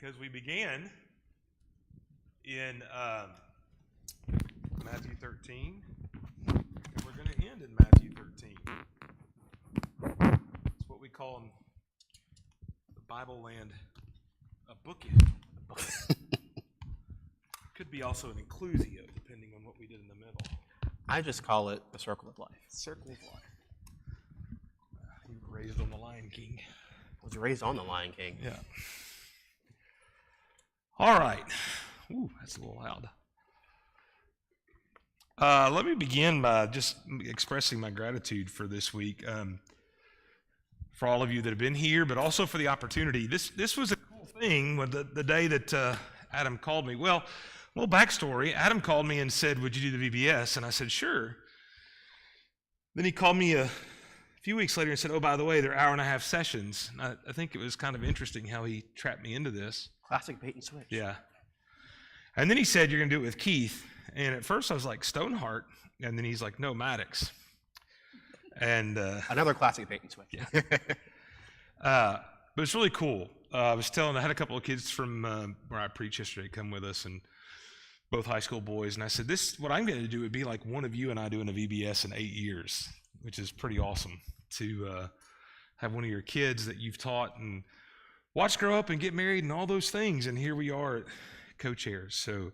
because we began in Matthew 13, and we're going to end in Matthew 13. It's what we call in the Bible land a bookend. Could be also an inclusio, depending on what we did in the middle. I just call it the circle of life. Circle of life. You were raised on the Lion King. I was raised on the Lion King. Yeah. All right. Ooh, that's a little loud. Let me begin by just expressing my gratitude for this week, for all of you that have been here, but also for the opportunity. This was a cool thing with the day that Adam called me. Well, a little backstory. Adam called me and said, "Would you do the VBS?" And I said, "Sure." Then he called me a few weeks later and said, "Oh, by the way, they're hour-and-a-half sessions." And I think it was kind of interesting how he trapped me into this. Classic bait and switch. Yeah. And then he said, "You're going to do it with Keith." And at first I was like, Stoneheart. And then he's like, "No, Mattix." And another classic bait and switch. Yeah. But it's really cool. I had a couple of kids from where I preached yesterday come with us, and both high school boys. And I said, what I'm going to do would be like one of you and I doing a VBS in 8 years, which is pretty awesome to have one of your kids that you've taught and watched grow up and get married and all those things. And here we are at co-chairs. So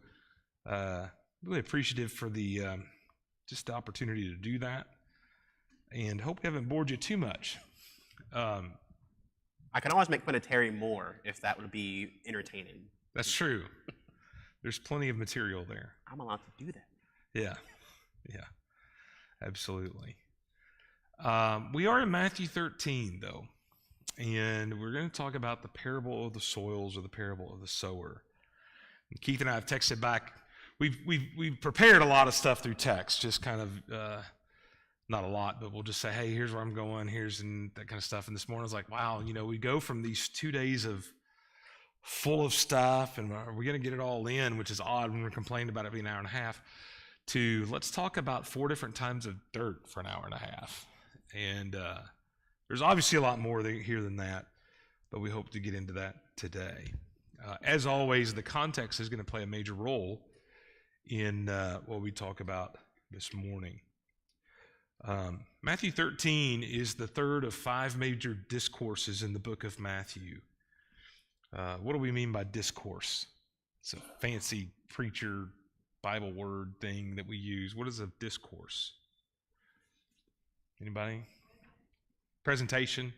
really appreciative for the just the opportunity to do that. And hope we haven't bored you too much. I can always make fun of Terry more if that would be entertaining. That's true. There's plenty of material there. I'm allowed to do that. Yeah, absolutely. We are in Matthew 13, though, and we're going to talk about the parable of the soils, or the parable of the sower. And Keith and I have texted back. We've prepared a lot of stuff through text, just kind of not a lot, but we'll just say, "Hey, here's where I'm going, and that kind of stuff." And this morning I was like, "Wow, we go from these 2 days of full of stuff, and are we going to get it all in?" Which is odd when we're complaining about it being an hour and a half. To let's talk about 4 different times of dirt for an hour and a half. And there's obviously a lot more here than that, but we hope to get into that today. As always, the context is going to play a major role in what we talk about this morning. Matthew 13 is the third of 5 major discourses in the book of Matthew. What do we mean by discourse? It's a fancy preacher Bible word thing that we use. What is a discourse? Anybody? Presentation?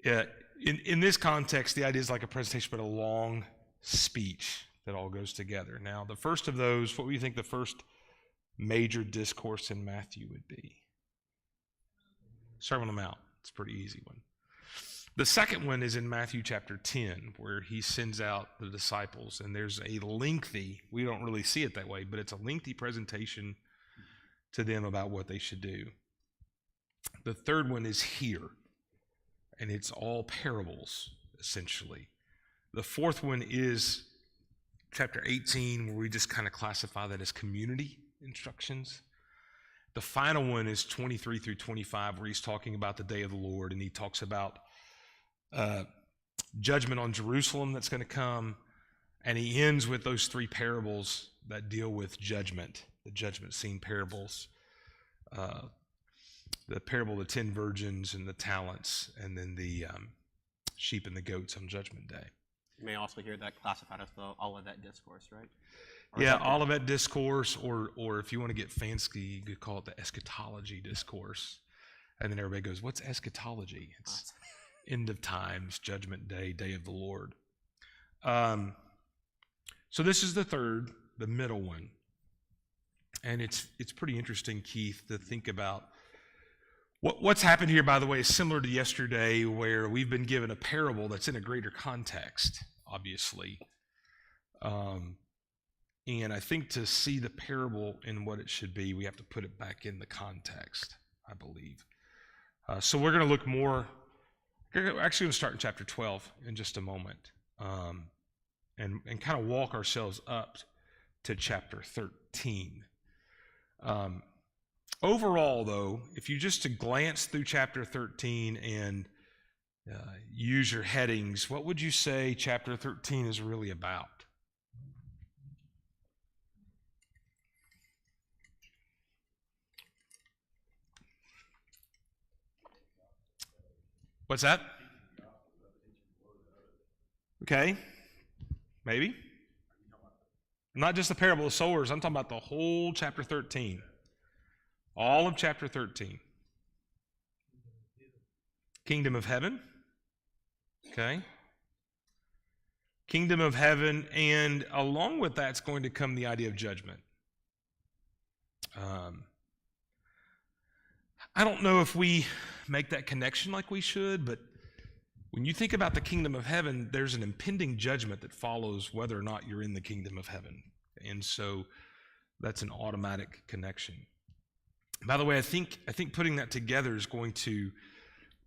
Yeah. In this context, the idea is like a presentation, but a long speech that all goes together. Now, the first of those, what do you think the first major discourse in Matthew would be? Sermon on the Mount. It's a pretty easy one. The second one is in Matthew chapter 10, where he sends out the disciples, and there's a lengthy, we don't really see it that way, but it's a lengthy presentation to them about what they should do. The third one is here, and it's all parables, essentially. The fourth one is chapter 18, where we just kind of classify that as community instructions. The final one is 23 through 25, where he's talking about the day of the Lord, and he talks about judgment on Jerusalem that's going to come, and he ends with those 3 parables that deal with judgment, the judgment scene parables, the parable of the 10 virgins and the talents, and then the sheep and the goats on Judgment Day. You may also hear that classified as the Olivet Discourse, right? Yeah, Olivet Discourse, or if you want to get fancy, you could call it the Eschatology Discourse. And then everybody goes, "What's eschatology?" It's end of times, Judgment Day, Day of the Lord. So this is the third, the middle one. And it's pretty interesting, Keith, to think about what's happened here, by the way, is similar to yesterday, where we've been given a parable that's in a greater context, obviously. And I think to see the parable in what it should be, we have to put it back in the context, I believe. So we're going to look more. We're actually going to start in chapter 12 in just a moment, and kind of walk ourselves up to chapter 13. Overall, though, if you just to glance through chapter 13 and use your headings, what would you say chapter 13 is really about? What's that? Okay, maybe. Not just the parable of sowers, I'm talking about the whole chapter 13. All of chapter 13. Kingdom of heaven. Okay. Kingdom of heaven, and along with that's going to come the idea of judgment. I don't know if we make that connection like we should, but when you think about the kingdom of heaven, there's an impending judgment that follows whether or not you're in the kingdom of heaven. And so that's an automatic connection. By the way, I think putting that together is going to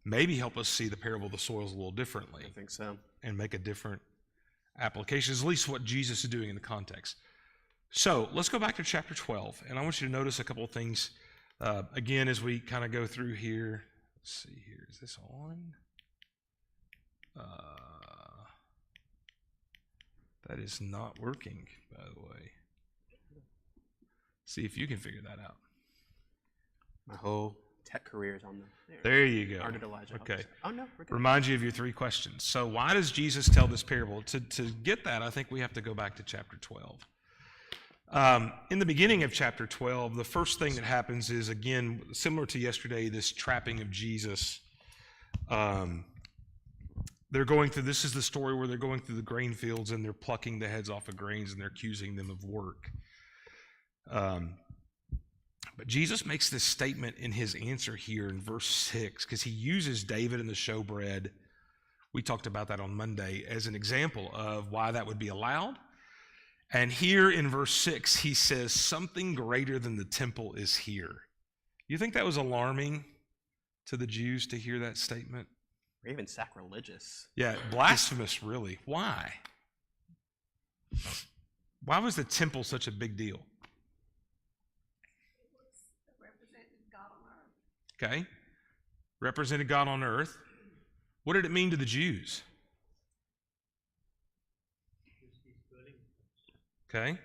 maybe help us see the parable of the soils a little differently. I think so. And make a different application, at least what Jesus is doing in the context. So let's go back to chapter 12, and I want you to notice a couple of things again as we kind of go through here. Let's see here. Is this on? That is not working, by the way. See if you can figure that out. My whole tech career is on the There you go. Art of Elijah. Okay. Oh, no, we're good. Remind you of your three questions. So why does Jesus tell this parable? To get that, I think we have to go back to chapter 12. In the beginning of chapter 12, the first thing that happens is, again, similar to yesterday, this trapping of Jesus. They're going through, this is the story where they're going through the grain fields and they're plucking the heads off of grains and they're accusing them of work. But Jesus makes this statement in his answer here in verse 6, because he uses David and the showbread, we talked about that on Monday, as an example of why that would be allowed. And here in verse 6, he says, something greater than the temple is here. You think that was alarming to the Jews to hear that statement? Or even sacrilegious. Yeah, blasphemous, really. Why? Why was the temple such a big deal? Okay. Represented God on earth. What did it mean to the Jews? Okay.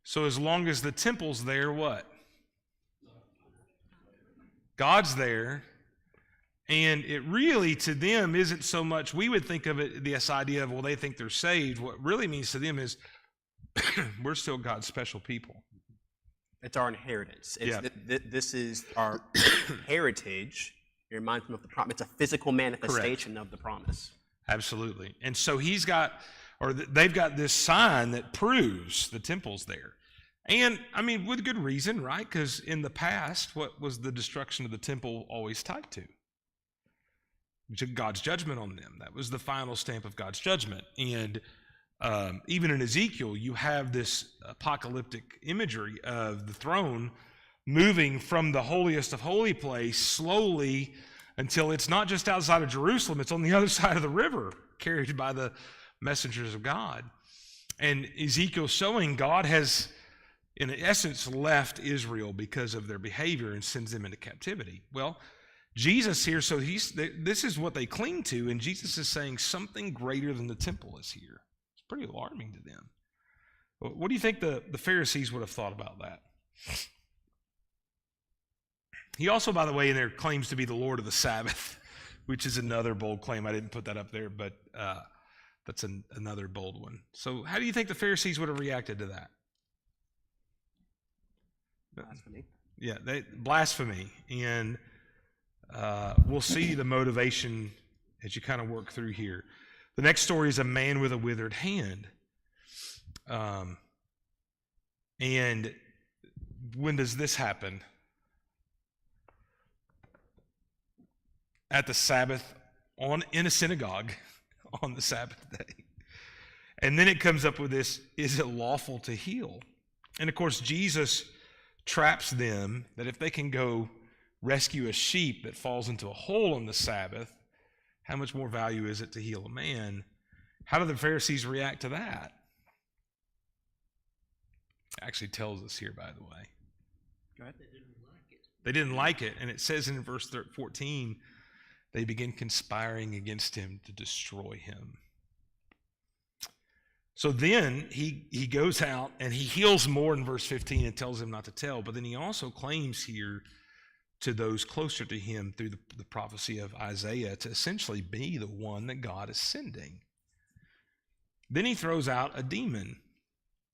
So as long as the temple's there, what? God's there. And it really, to them, isn't so much, we would think of it, this idea of, well, they think they're saved. What it really means to them is we're still God's special people. It's our inheritance. It's this is our heritage. It reminds me of the promise. It's a physical manifestation of the promise. Absolutely. And so he's got, or they've got this sign that proves the temple's there. And, I mean, with good reason, right? Because in the past, what was the destruction of the temple always tied to? God's judgment on them. That was the final stamp of God's judgment. And even in Ezekiel, you have this apocalyptic imagery of the throne moving from the holiest of holy place slowly until it's not just outside of Jerusalem, it's on the other side of the river, carried by the messengers of God. And Ezekiel's showing God has, in essence, left Israel because of their behavior and sends them into captivity. Well, Jesus here, so this is what they cling to, and Jesus is saying something greater than the temple is here. It's pretty alarming to them. What do you think the Pharisees would have thought about that? He also, by the way, in there claims to be the Lord of the Sabbath, which is another bold claim. I didn't put that up there, but that's another bold one. So how do you think the Pharisees would have reacted to that? Blasphemy. Yeah, blasphemy. And we'll see the motivation as you kind of work through here. The next story is a man with a withered hand. And when does this happen? At the Sabbath, in a synagogue on the Sabbath day. And then it comes up with this, is it lawful to heal? And of course, Jesus traps them that if they can go rescue a sheep that falls into a hole on the Sabbath, how much more value is it to heal a man? How do the Pharisees react to that? It actually tells us here, by the way. Go ahead. They didn't like it. And it says in verse 14, they begin conspiring against him to destroy him. So then he goes out and he heals more in verse 15 and tells them not to tell. But then he also claims here to those closer to him through the prophecy of Isaiah to essentially be the one that God is sending. Then he throws out a demon.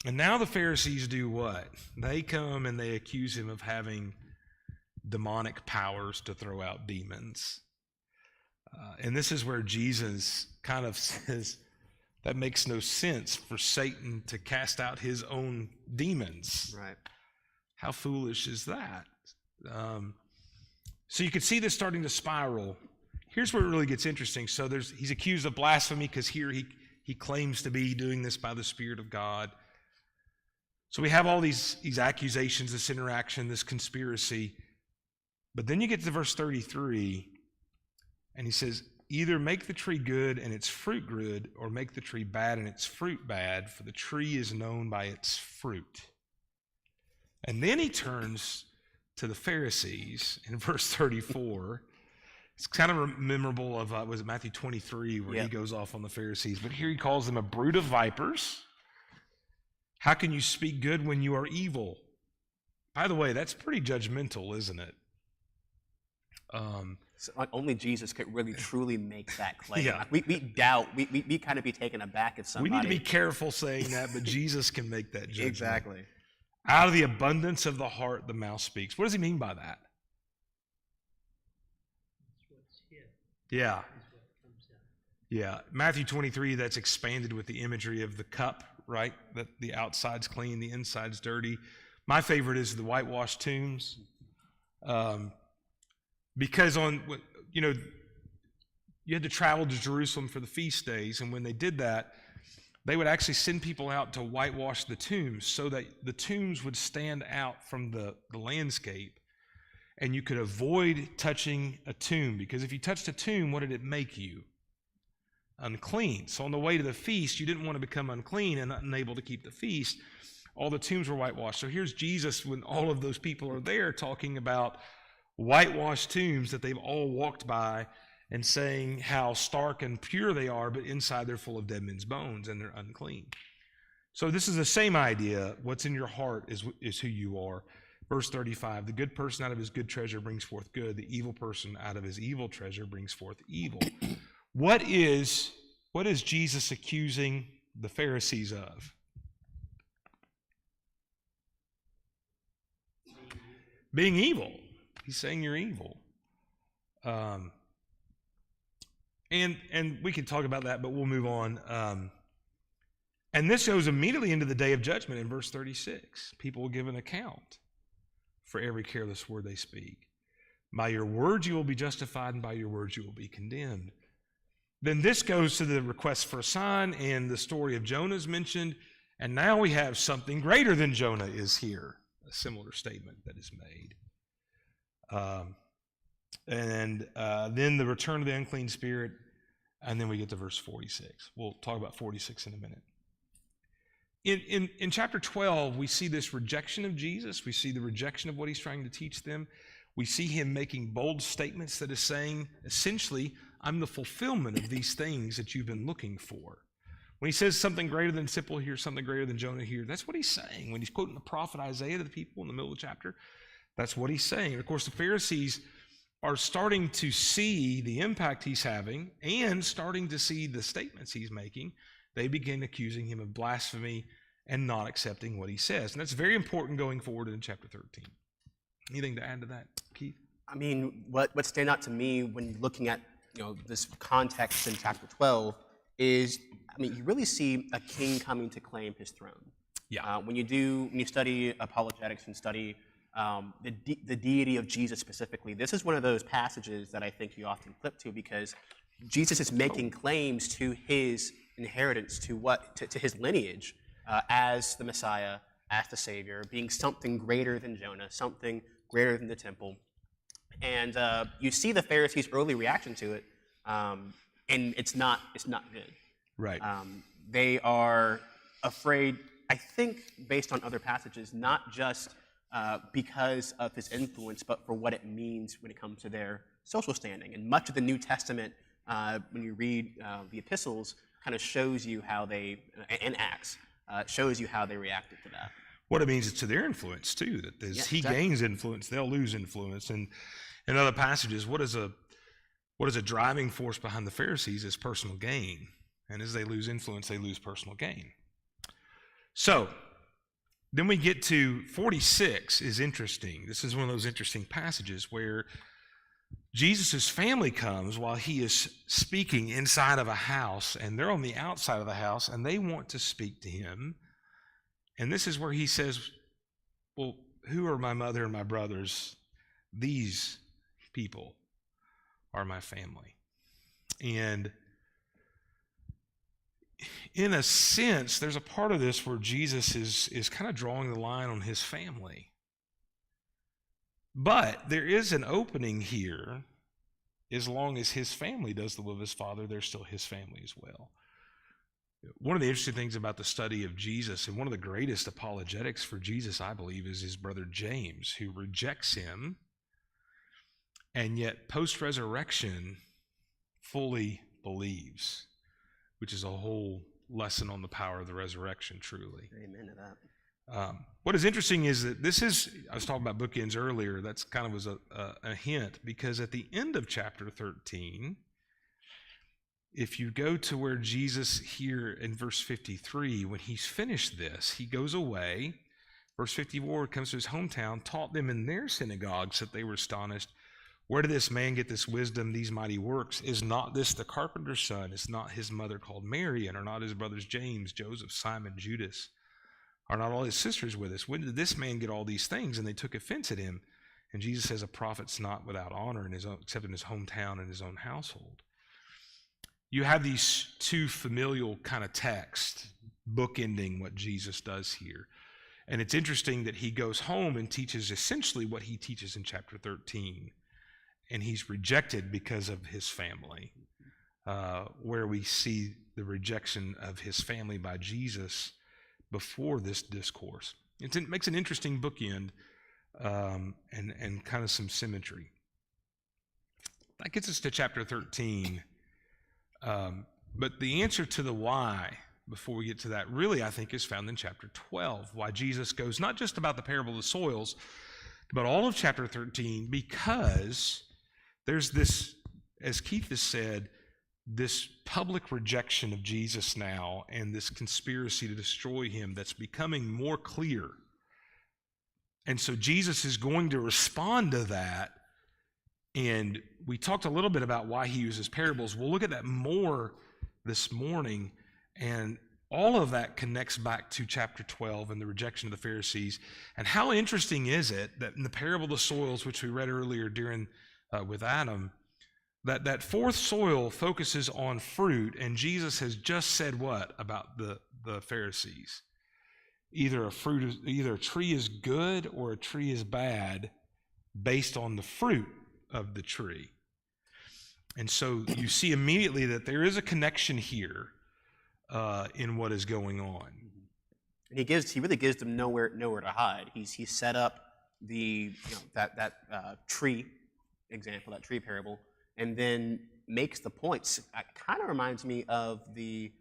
And now the Pharisees do what? They come and they accuse him of having demonic powers to throw out demons. And this is where Jesus kind of says, that makes no sense for Satan to cast out his own demons. Right. How foolish is that? So you can see this starting to spiral. Here's where it really gets interesting. So he's accused of blasphemy because here he claims to be doing this by the Spirit of God. So we have all these accusations, this interaction, this conspiracy. But then you get to verse 33, and he says, either make the tree good and its fruit good, or make the tree bad and its fruit bad, for the tree is known by its fruit. And then he turns to the Pharisees in verse 34. It's kind of memorable of, was it Matthew 23, where he goes off on the Pharisees. But here he calls them a brood of vipers. How can you speak good when you are evil? By the way, that's pretty judgmental, isn't it? So, like, only Jesus could really truly make that claim. Yeah. Like, we doubt, we kind of be taken aback if somebody. We need to be careful saying that, but Jesus can make that judgment. Exactly. Out of the abundance of the heart, the mouth speaks. What does he mean by that? Yeah. Yeah. Matthew 23, that's expanded with the imagery of the cup, right? That the outside's clean, the inside's dirty. My favorite is the whitewashed tombs. Because you had to travel to Jerusalem for the feast days, and when they did that, they would actually send people out to whitewash the tombs so that the tombs would stand out from the landscape, and you could avoid touching a tomb. Because if you touched a tomb, what did it make you? Unclean. So on the way to the feast, you didn't want to become unclean and unable to keep the feast. All the tombs were whitewashed. So here's Jesus, when all of those people are there, talking about whitewashed tombs that they've all walked by, and saying how stark and pure they are, but inside they're full of dead men's bones and they're unclean. So this is the same idea. What's in your heart is who you are. Verse 35, the good person out of his good treasure brings forth good. The evil person out of his evil treasure brings forth evil. What is Jesus accusing the Pharisees of? Being evil. He's saying you're evil. And we can talk about that, but we'll move on. And this goes immediately into the day of judgment in verse 36. People will give an account for every careless word they speak. By your words you will be justified, and by your words you will be condemned. Then this goes to the request for a sign, and the story of Jonah is mentioned. And now we have something greater than Jonah is here. A similar statement that is made. And then the return of the unclean spirit, and then we get to verse 46. We'll talk about 46 in a minute. In chapter 12, we see this rejection of Jesus. We see the rejection of what he's trying to teach them. We see him making bold statements that is saying, essentially, I'm the fulfillment of these things that you've been looking for. When he says something greater than simple here, something greater than Jonah here, that's what he's saying. When he's quoting the prophet Isaiah to the people in the middle of the chapter, that's what he's saying. And of course, the Pharisees are starting to see the impact he's having and starting to see the statements he's making. They begin accusing him of blasphemy and not accepting what he says. And that's very important going forward in chapter 13. Anything to add to that, Keith? I mean, what stand out to me when looking at this context in chapter 12 is, you really see a king coming to claim his throne. Yeah. When you study apologetics and study the deity of Jesus specifically, this is one of those passages that I think you often flip to, because Jesus is making claims to his inheritance, to his lineage as the Messiah, as the Savior, being something greater than Jonah, something greater than the temple. And you see the Pharisees' early reaction to it, and it's not good. Right. They are afraid, I think, based on other passages, not just because of his influence, but for what it means when it comes to their social standing. And much of the New Testament, when you read the epistles, kind of shows you how they, in Acts, shows you how they reacted to that. What it means is to their influence too, that as he exactly. gains influence, they'll lose influence. And in other passages, what is a driving force behind the Pharisees is personal gain. And as they lose influence, they lose personal gain. So then we get to 46 is interesting. This is one of those interesting passages where Jesus' family comes while he is speaking inside of a house, and they're on the outside of the house, and they want to speak to him. And this is where he says, well, who are my mother and my brothers? These people are my family. And in a sense, there's a part of this where Jesus is kind of drawing the line on his family. But there is an opening here. As long as his family does the will of his Father, they're still his family as well. One of the interesting things about the study of Jesus, and one of the greatest apologetics for Jesus, I believe, is his brother James, who rejects him, and yet post-resurrection fully believes, which is a whole lesson on the power of the resurrection, truly. Amen to that. What is interesting is that I was talking about bookends earlier, that's kind of was a hint, because at the end of chapter 13, if you go to where Jesus here in verse 53, when he's finished this, he goes away. Verse 54, comes to his hometown, taught them in their synagogues that they were astonished. Where did this man get this wisdom, these mighty works? Is not this the carpenter's son? Is not his mother called Mary? And are not his brothers James, Joseph, Simon, Judas? Are not all his sisters with us? When did this man get all these things? And they took offense at him. And Jesus says, a prophet's not without honor except in his hometown and his own household. You have these two familial kind of texts bookending what Jesus does here. And it's interesting that he goes home and teaches essentially what he teaches in chapter 13. And he's rejected because of his family, where we see the rejection of his family by Jesus before this discourse. It makes an interesting bookend and kind of some symmetry. That gets us to chapter 13. But the answer to the why, before we get to that, really I think is found in chapter 12. Why Jesus goes not just about the parable of the soils, but all of chapter 13, because there's this, as Keith has said, this public rejection of Jesus now and this conspiracy to destroy him that's becoming more clear. And so Jesus is going to respond to that. And we talked a little bit about why he uses parables. We'll look at that more this morning. And all of that connects back to chapter 12 and the rejection of the Pharisees. And how interesting is it that in the parable of the soils, which we read earlier with Adam, that fourth soil focuses on fruit, and Jesus has just said what about the Pharisees? Either a tree is good or a tree is bad based on the fruit of the tree. And so you see immediately that there is a connection here in what is going on. And he really gives them nowhere to hide. He's set up that tree example, that tree parable, and then makes the points. It kind of reminds me of the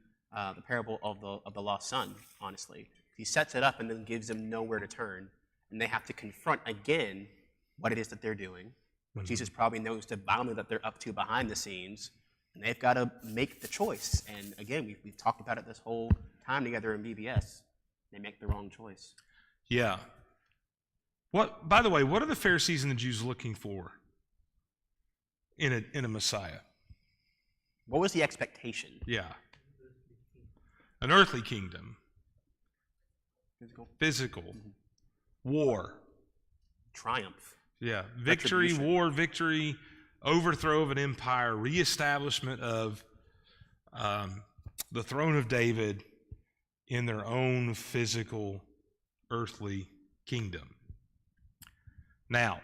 parable of the lost son, honestly. He sets it up and then gives them nowhere to turn, and they have to confront again what it is that they're doing. Mm-hmm. Jesus probably knows the boundary that they're up to behind the scenes, and they've got to make the choice. And again, we've talked about it this whole time together in VBS. They make the wrong choice. Yeah. By the way, what are the Pharisees and the Jews looking for in a Messiah? What was the expectation? Yeah. An earthly kingdom. Physical. Mm-hmm. War. Triumph. Yeah. Victory, war, victory, overthrow of an empire, reestablishment of the throne of David in their own physical, earthly kingdom. Now,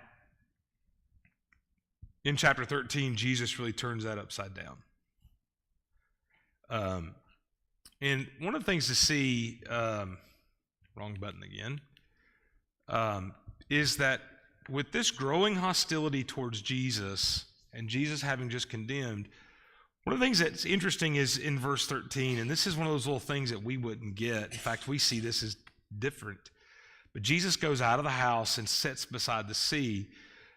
in chapter 13, Jesus really turns that upside down. And one of the things to see, wrong button again, is that with this growing hostility towards Jesus and Jesus having just condemned, one of the things that's interesting is in verse 13, and this is one of those little things that we wouldn't get. In fact, we see this as different. But Jesus goes out of the house and sits beside the sea.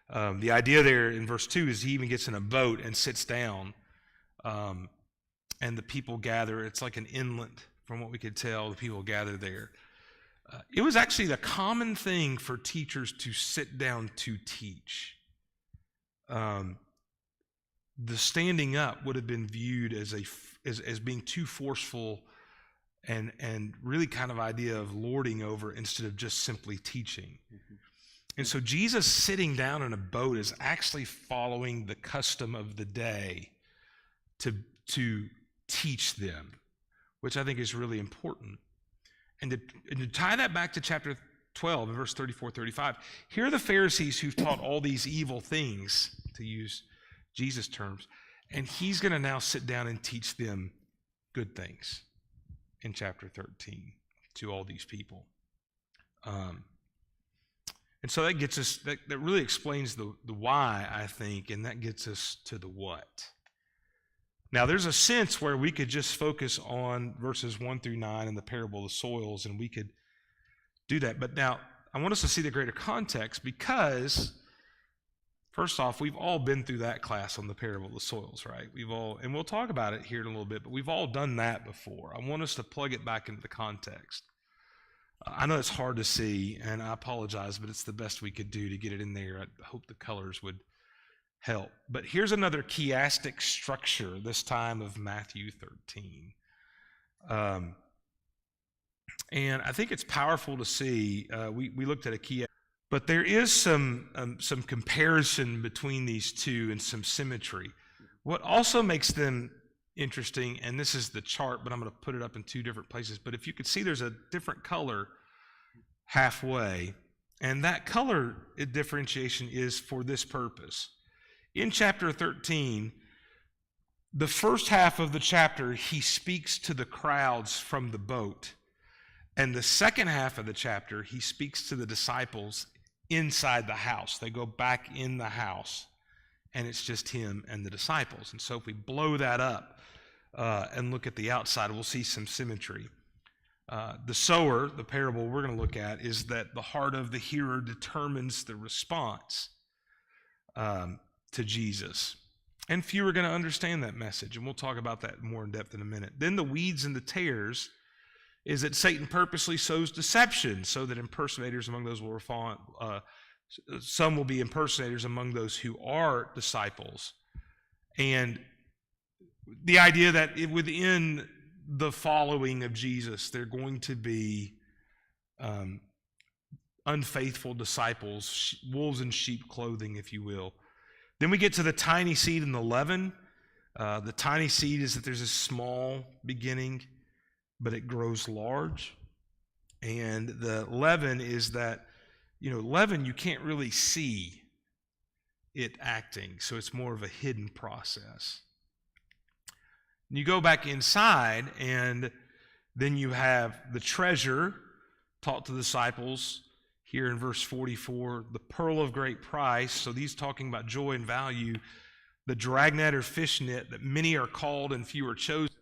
The idea there in verse 2 is he even gets in a boat and sits down, and the people gather. It's like an inlet, from what we could tell. The people gather there. It was actually the common thing for teachers to sit down to teach. The standing up would have been viewed as being too forceful and really kind of idea of lording over instead of just simply teaching. Mm-hmm. And so Jesus sitting down in a boat is actually following the custom of the day to teach them, which I think is really important. And to tie that back to chapter 12, in verse 34, 35, here are the Pharisees who've taught all these evil things, to use Jesus' terms, and he's going to now sit down and teach them good things in chapter 13 to all these people. And so that gets us, that really explains the why, I think, and that gets us to the what. Now, there's a sense where we could just focus on verses 1 through 9 and the parable of the soils, and we could do that. But now, I want us to see the greater context because, first off, we've all been through that class on the parable of the soils, right? And we'll talk about it here in a little bit, but we've all done that before. I want us to plug it back into the context. I know it's hard to see, and I apologize, but it's the best we could do to get it in there. I hope the colors would help. But here's another chiastic structure, this time of Matthew 13. And I think it's powerful to see. We looked at a chiastic, but there is some comparison between these two and some symmetry. What also makes them interesting, and this is the chart, but I'm going to put it up in two different places, but if you could see there's a different color halfway, and that color differentiation is for this purpose. In chapter 13, the first half of the chapter, he speaks to the crowds from the boat, and the second half of the chapter, he speaks to the disciples inside the house. They go back in the house, and it's just him and the disciples. And so if we blow that up and look at the outside, we'll see some symmetry. The sower, the parable we're going to look at, is that the heart of the hearer determines the response to Jesus. And few are going to understand that message, and we'll talk about that more in depth in a minute. Then the weeds and the tares is that Satan purposely sows deception so that impersonators among those will respond. Some will be impersonators among those who are disciples. And the idea that within the following of Jesus, they're going to be unfaithful disciples, wolves in sheep clothing, if you will. Then we get to the tiny seed and the leaven. The tiny seed is that there's a small beginning, but it grows large. And the leaven is that, leaven, you can't really see it acting, so it's more of a hidden process. And you go back inside, and then you have the treasure taught to the disciples here in verse 44, the pearl of great price. So these talking about joy and value, the dragnet or fishnet, that many are called and few are chosen.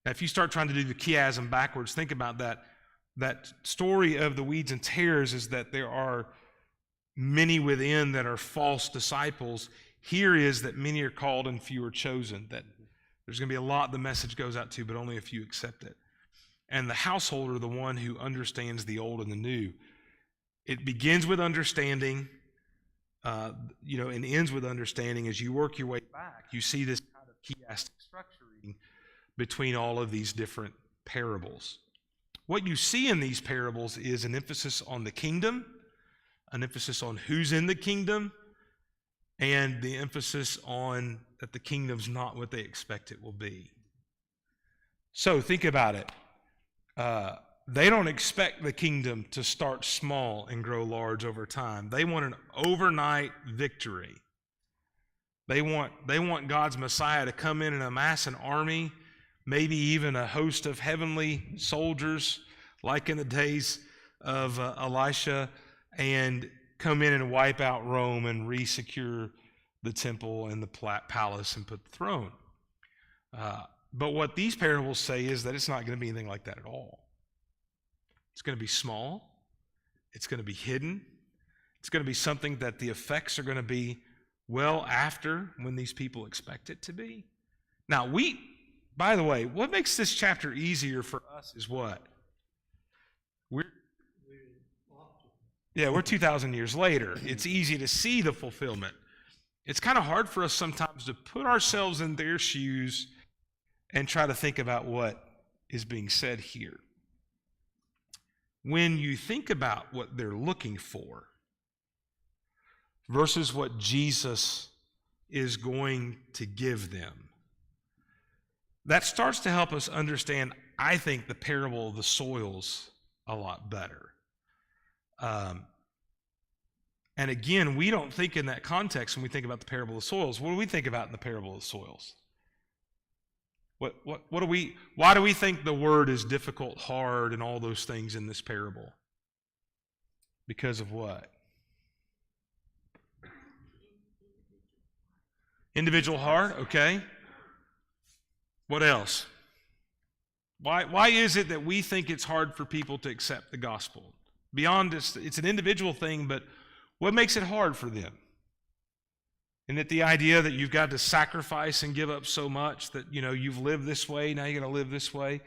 Now, if you start trying to do the chiasm backwards, think about that. That story of the weeds and tares is that there are many within that are false disciples. Here is that many are called and few are chosen. That there's going to be a lot the message goes out to, but only a few accept it. And the householder, the one who understands the old and the new. It begins with understanding, and ends with understanding. As you work your way back, you see this kind of chiastic structuring between all of these different parables. What you see in these parables is an emphasis on the kingdom, an emphasis on who's in the kingdom, and the emphasis on that the kingdom's not what they expect it will be. So think about it. They don't expect the kingdom to start small and grow large over time. They want an overnight victory. They want God's Messiah to come in and amass an army, maybe even a host of heavenly soldiers, like in the days of Elisha, and come in and wipe out Rome and re-secure the temple and the palace and put the throne. But what these parables say is that it's not going to be anything like that at all. It's going to be small. It's going to be hidden. It's going to be something that the effects are going to be well after when these people expect it to be. Now, by the way, what makes this chapter easier for us is what? We're 2,000 years later. It's easy to see the fulfillment. It's kind of hard for us sometimes to put ourselves in their shoes and try to think about what is being said here. When you think about what they're looking for versus what Jesus is going to give them, that starts to help us understand, I think, the parable of the soils a lot better. And again, we don't think in that context when we think about the parable of the soils. What do we think about in the parable of the soils? Why do we think the word is difficult, hard, and all those things in this parable? Because of what? Individual heart, okay. What else? Why is it that we think it's hard for people to accept the gospel? Beyond this, it's an individual thing, but what makes it hard for them? Isn't it the idea that you've got to sacrifice and give up so much that, you've lived this way, now you're going to live this way?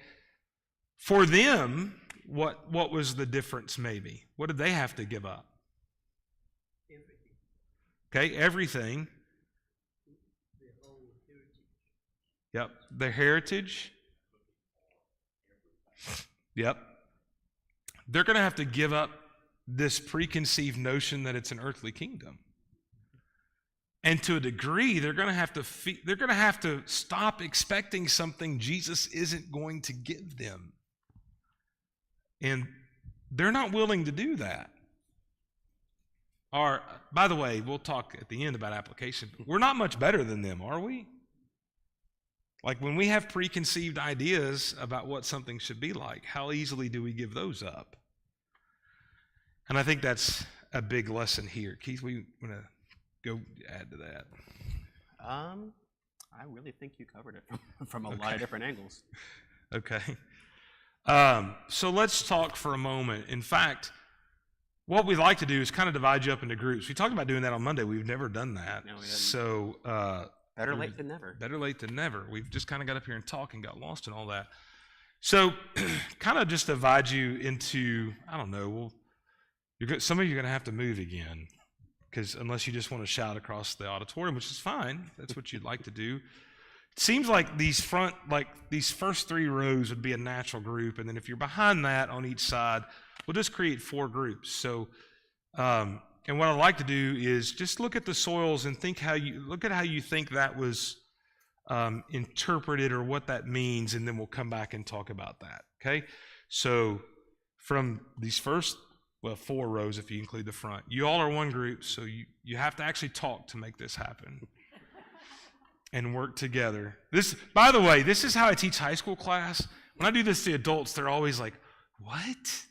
For them, what was the difference maybe? What did they have to give up? Everything. Okay, everything. Yep, their heritage. Yep. They're going to have to give up this preconceived notion that it's an earthly kingdom. And to a degree, they're going to have to stop expecting something Jesus isn't going to give them. And they're not willing to do that. By the way, we'll talk at the end about application. We're not much better than them, are we? Like when we have preconceived ideas about what something should be like, how easily do we give those up? And I think that's a big lesson here. Keith, we want to go add to that. I really think you covered it from a lot of different angles. Okay. So let's talk for a moment. In fact, what we'd like to do is kind of divide you up into groups. We talked about doing that on Monday. We've never done that. No, we didn't. So better late than never. Better late than never. We've just kind of got up here and talked and got lost in all that. So kind of just divide you into, I don't know, some of you are going to have to move again, because unless you just want to shout across the auditorium, which is fine, that's what you'd like to do. It seems like these first 3 rows would be a natural group, and then if you're behind that on each side, we'll just create 4 groups. So, and what I'd like to do is just look at the soils and look at how you think that was interpreted or what that means, and then we'll come back and talk about that. Okay? So from these first 4 rows, if you include the front, you all are one group, so you have to actually talk to make this happen and work together. By the way, this is how I teach high school class. When I do this to adults, they're always like, what?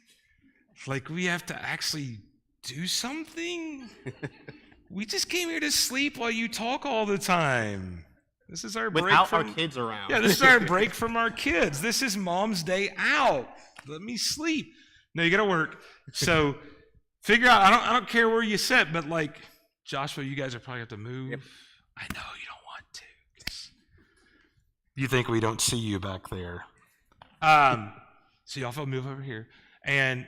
Like we have to actually do something? We just came here to sleep while you talk all the time. This is our break without our kids around. Yeah, this is our break from our kids. This is mom's day out. Let me sleep. No, you got to work. So figure out, I don't care where you sit, but like Joshua, you guys are probably have to move. Yep. I know you don't want to. You think we don't see you back there. So y'all move over here. And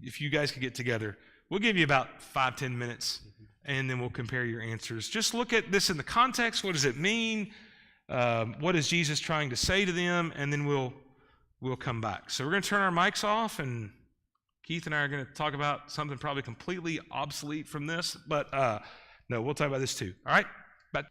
if you guys could get together, we'll give you about 5-10 minutes, and then we'll compare your answers. Just look at this in the context. What does it mean? What is Jesus trying to say to them? And then we'll come back. So we're going to turn our mics off, and Keith and I are going to talk about something probably completely obsolete from this, but no, we'll talk about this too. All right? Back.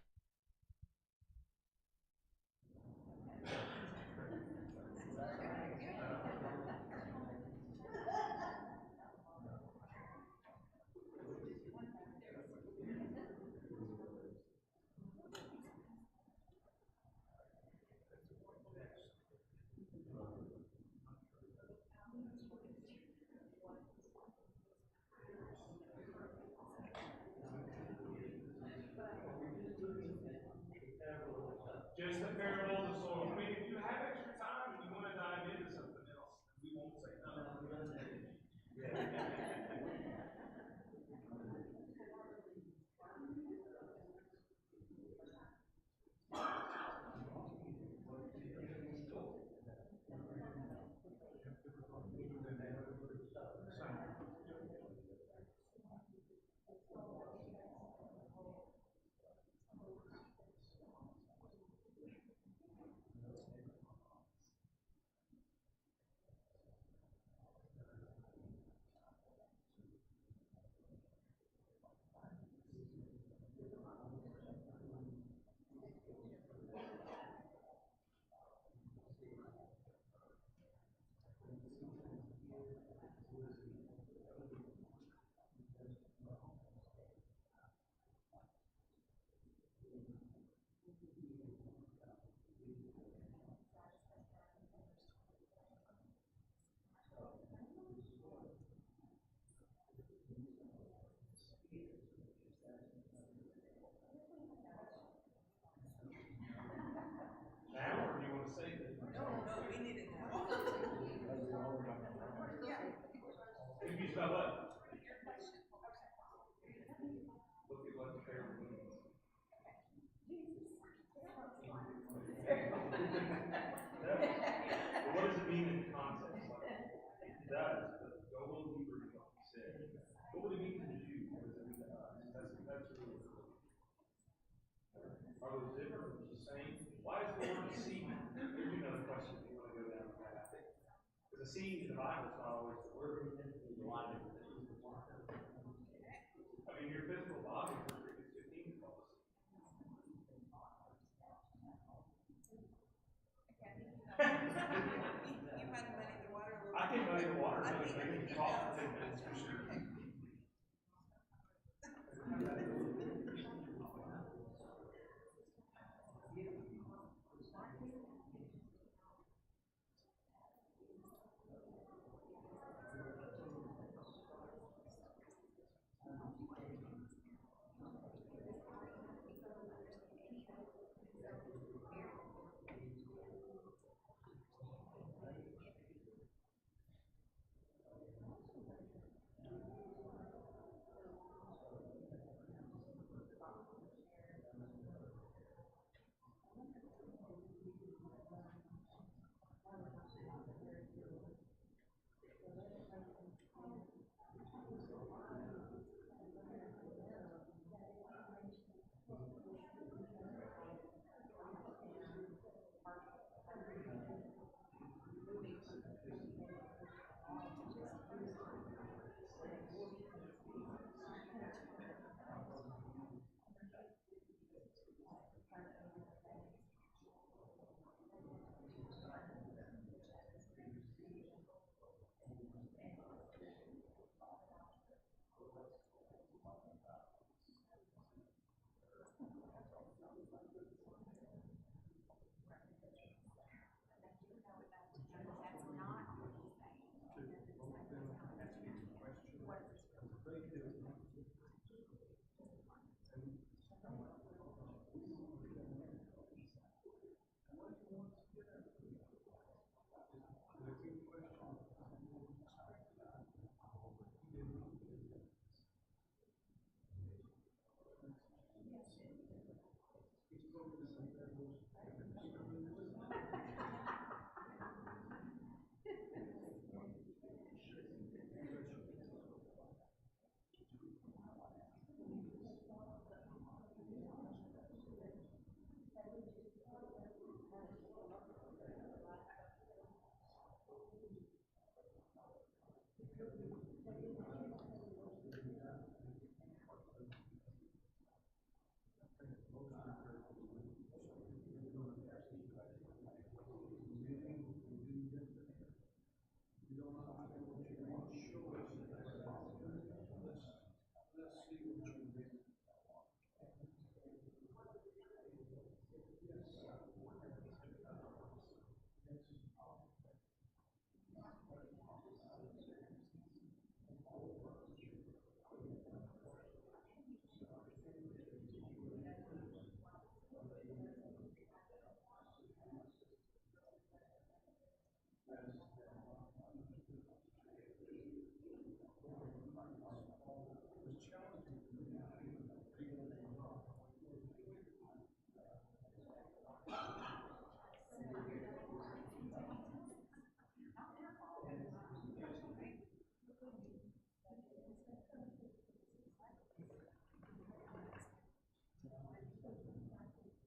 about what? Look at what the parable means. Well, what does it mean in the context? It does, but go a little deeper into what he said. What would it mean to the Jew? What does it mean to us? That's really important. Are those different? The same? Why is the word deceiving? Here's another question if you want to go down the path. Because deceiving in the Bible is not always the word. I mean, your physical body is 15 calls. I can muddy the water, but I can talk for 10 minutes for sure.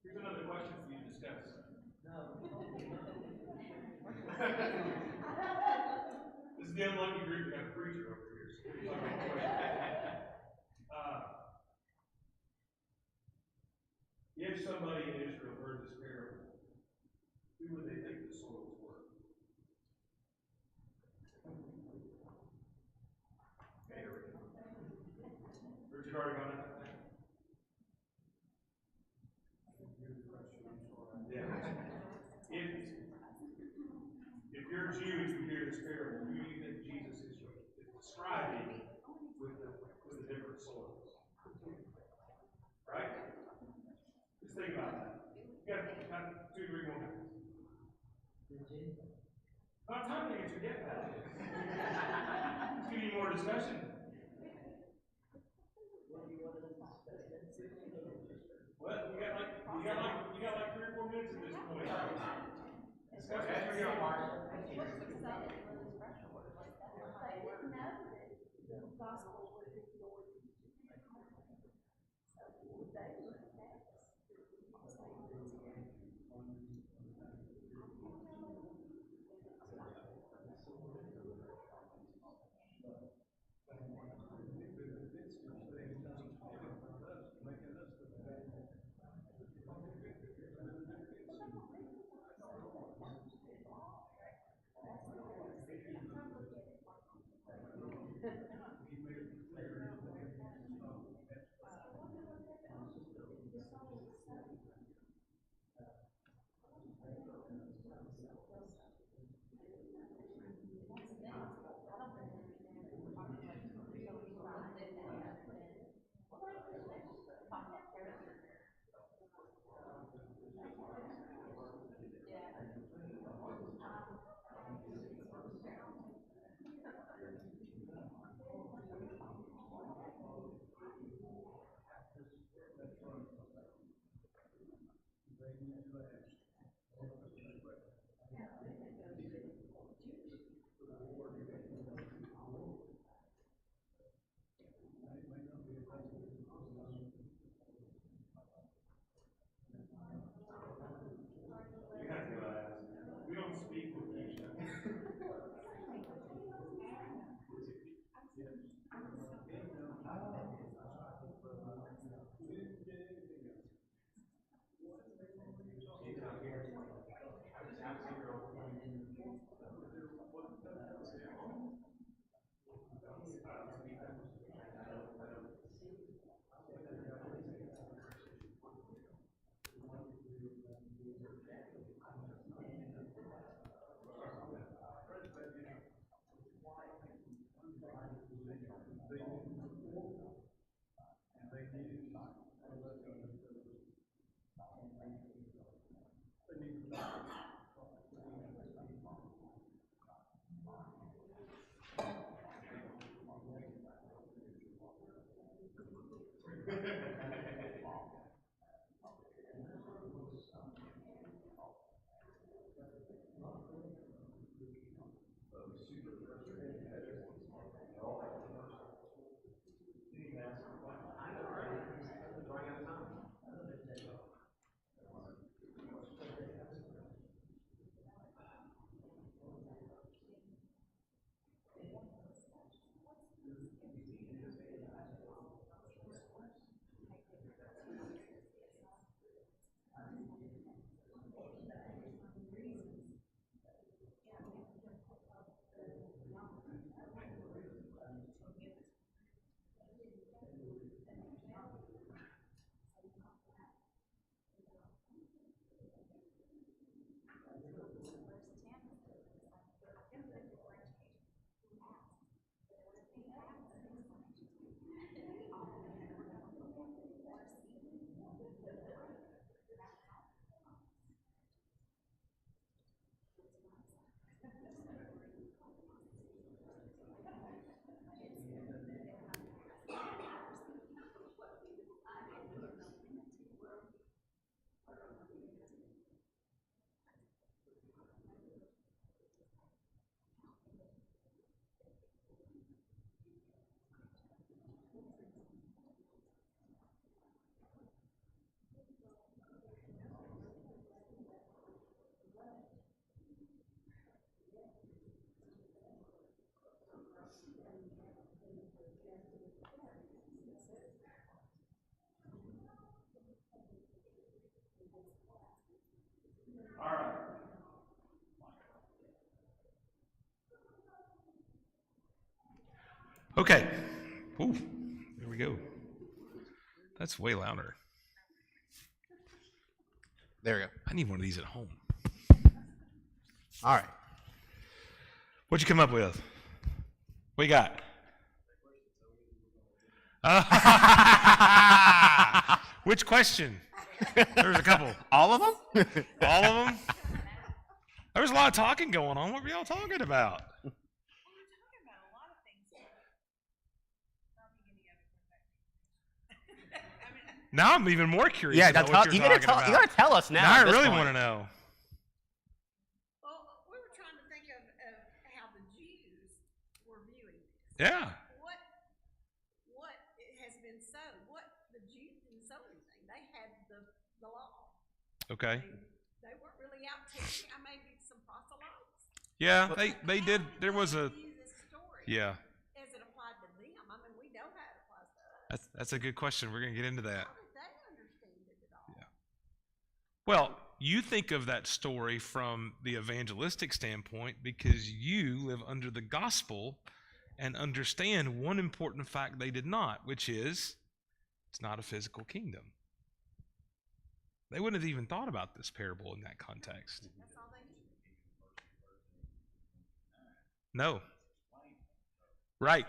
Here's another question for you to discuss. This is the unlucky group that got a preacher over here. So if somebody in Israel heard this parable, who would they think the soils were? Okay, Richard already got it. Yeah. If you're a Jew and you hear this parable, who do you think Jesus is describing with the different soils? Right? Just think about that. You got 2, 3 more minutes. Not time to answer yet, Matt. Let's give you more more discussion? Well, you got like 3 or 4 minutes at this point. Discussion for your heart. We don't speak with each other. All right. Okay. Ooh, there we go. That's way louder. There we go. I need one of these at home. All right. What'd you come up with? What you got? Which question? There's a couple. All of them? All of them? There was a lot of talking going on. What were y'all talking about? Now I'm even more curious Yeah, about what you you're talking about. you gotta tell us now. Now I at this really point. want to know. Well, we were trying to think of how the Jews were viewing this. Yeah. What has been sown? What the Jews didn't sow anything. They had the law. Okay. They weren't really out teaching. Maybe some proselytes. Yeah, they did. There was a View this story yeah. as it applied to them. I mean, we know how it applies to us. That's a good question. We're gonna get into that. How did they understand it at all? Yeah. Well, you think of that story from the evangelistic standpoint because you live under the gospel and understand one important fact they did not, which is it's not a physical kingdom. They wouldn't have even thought about this parable in that context. That's all they knew. No. Right.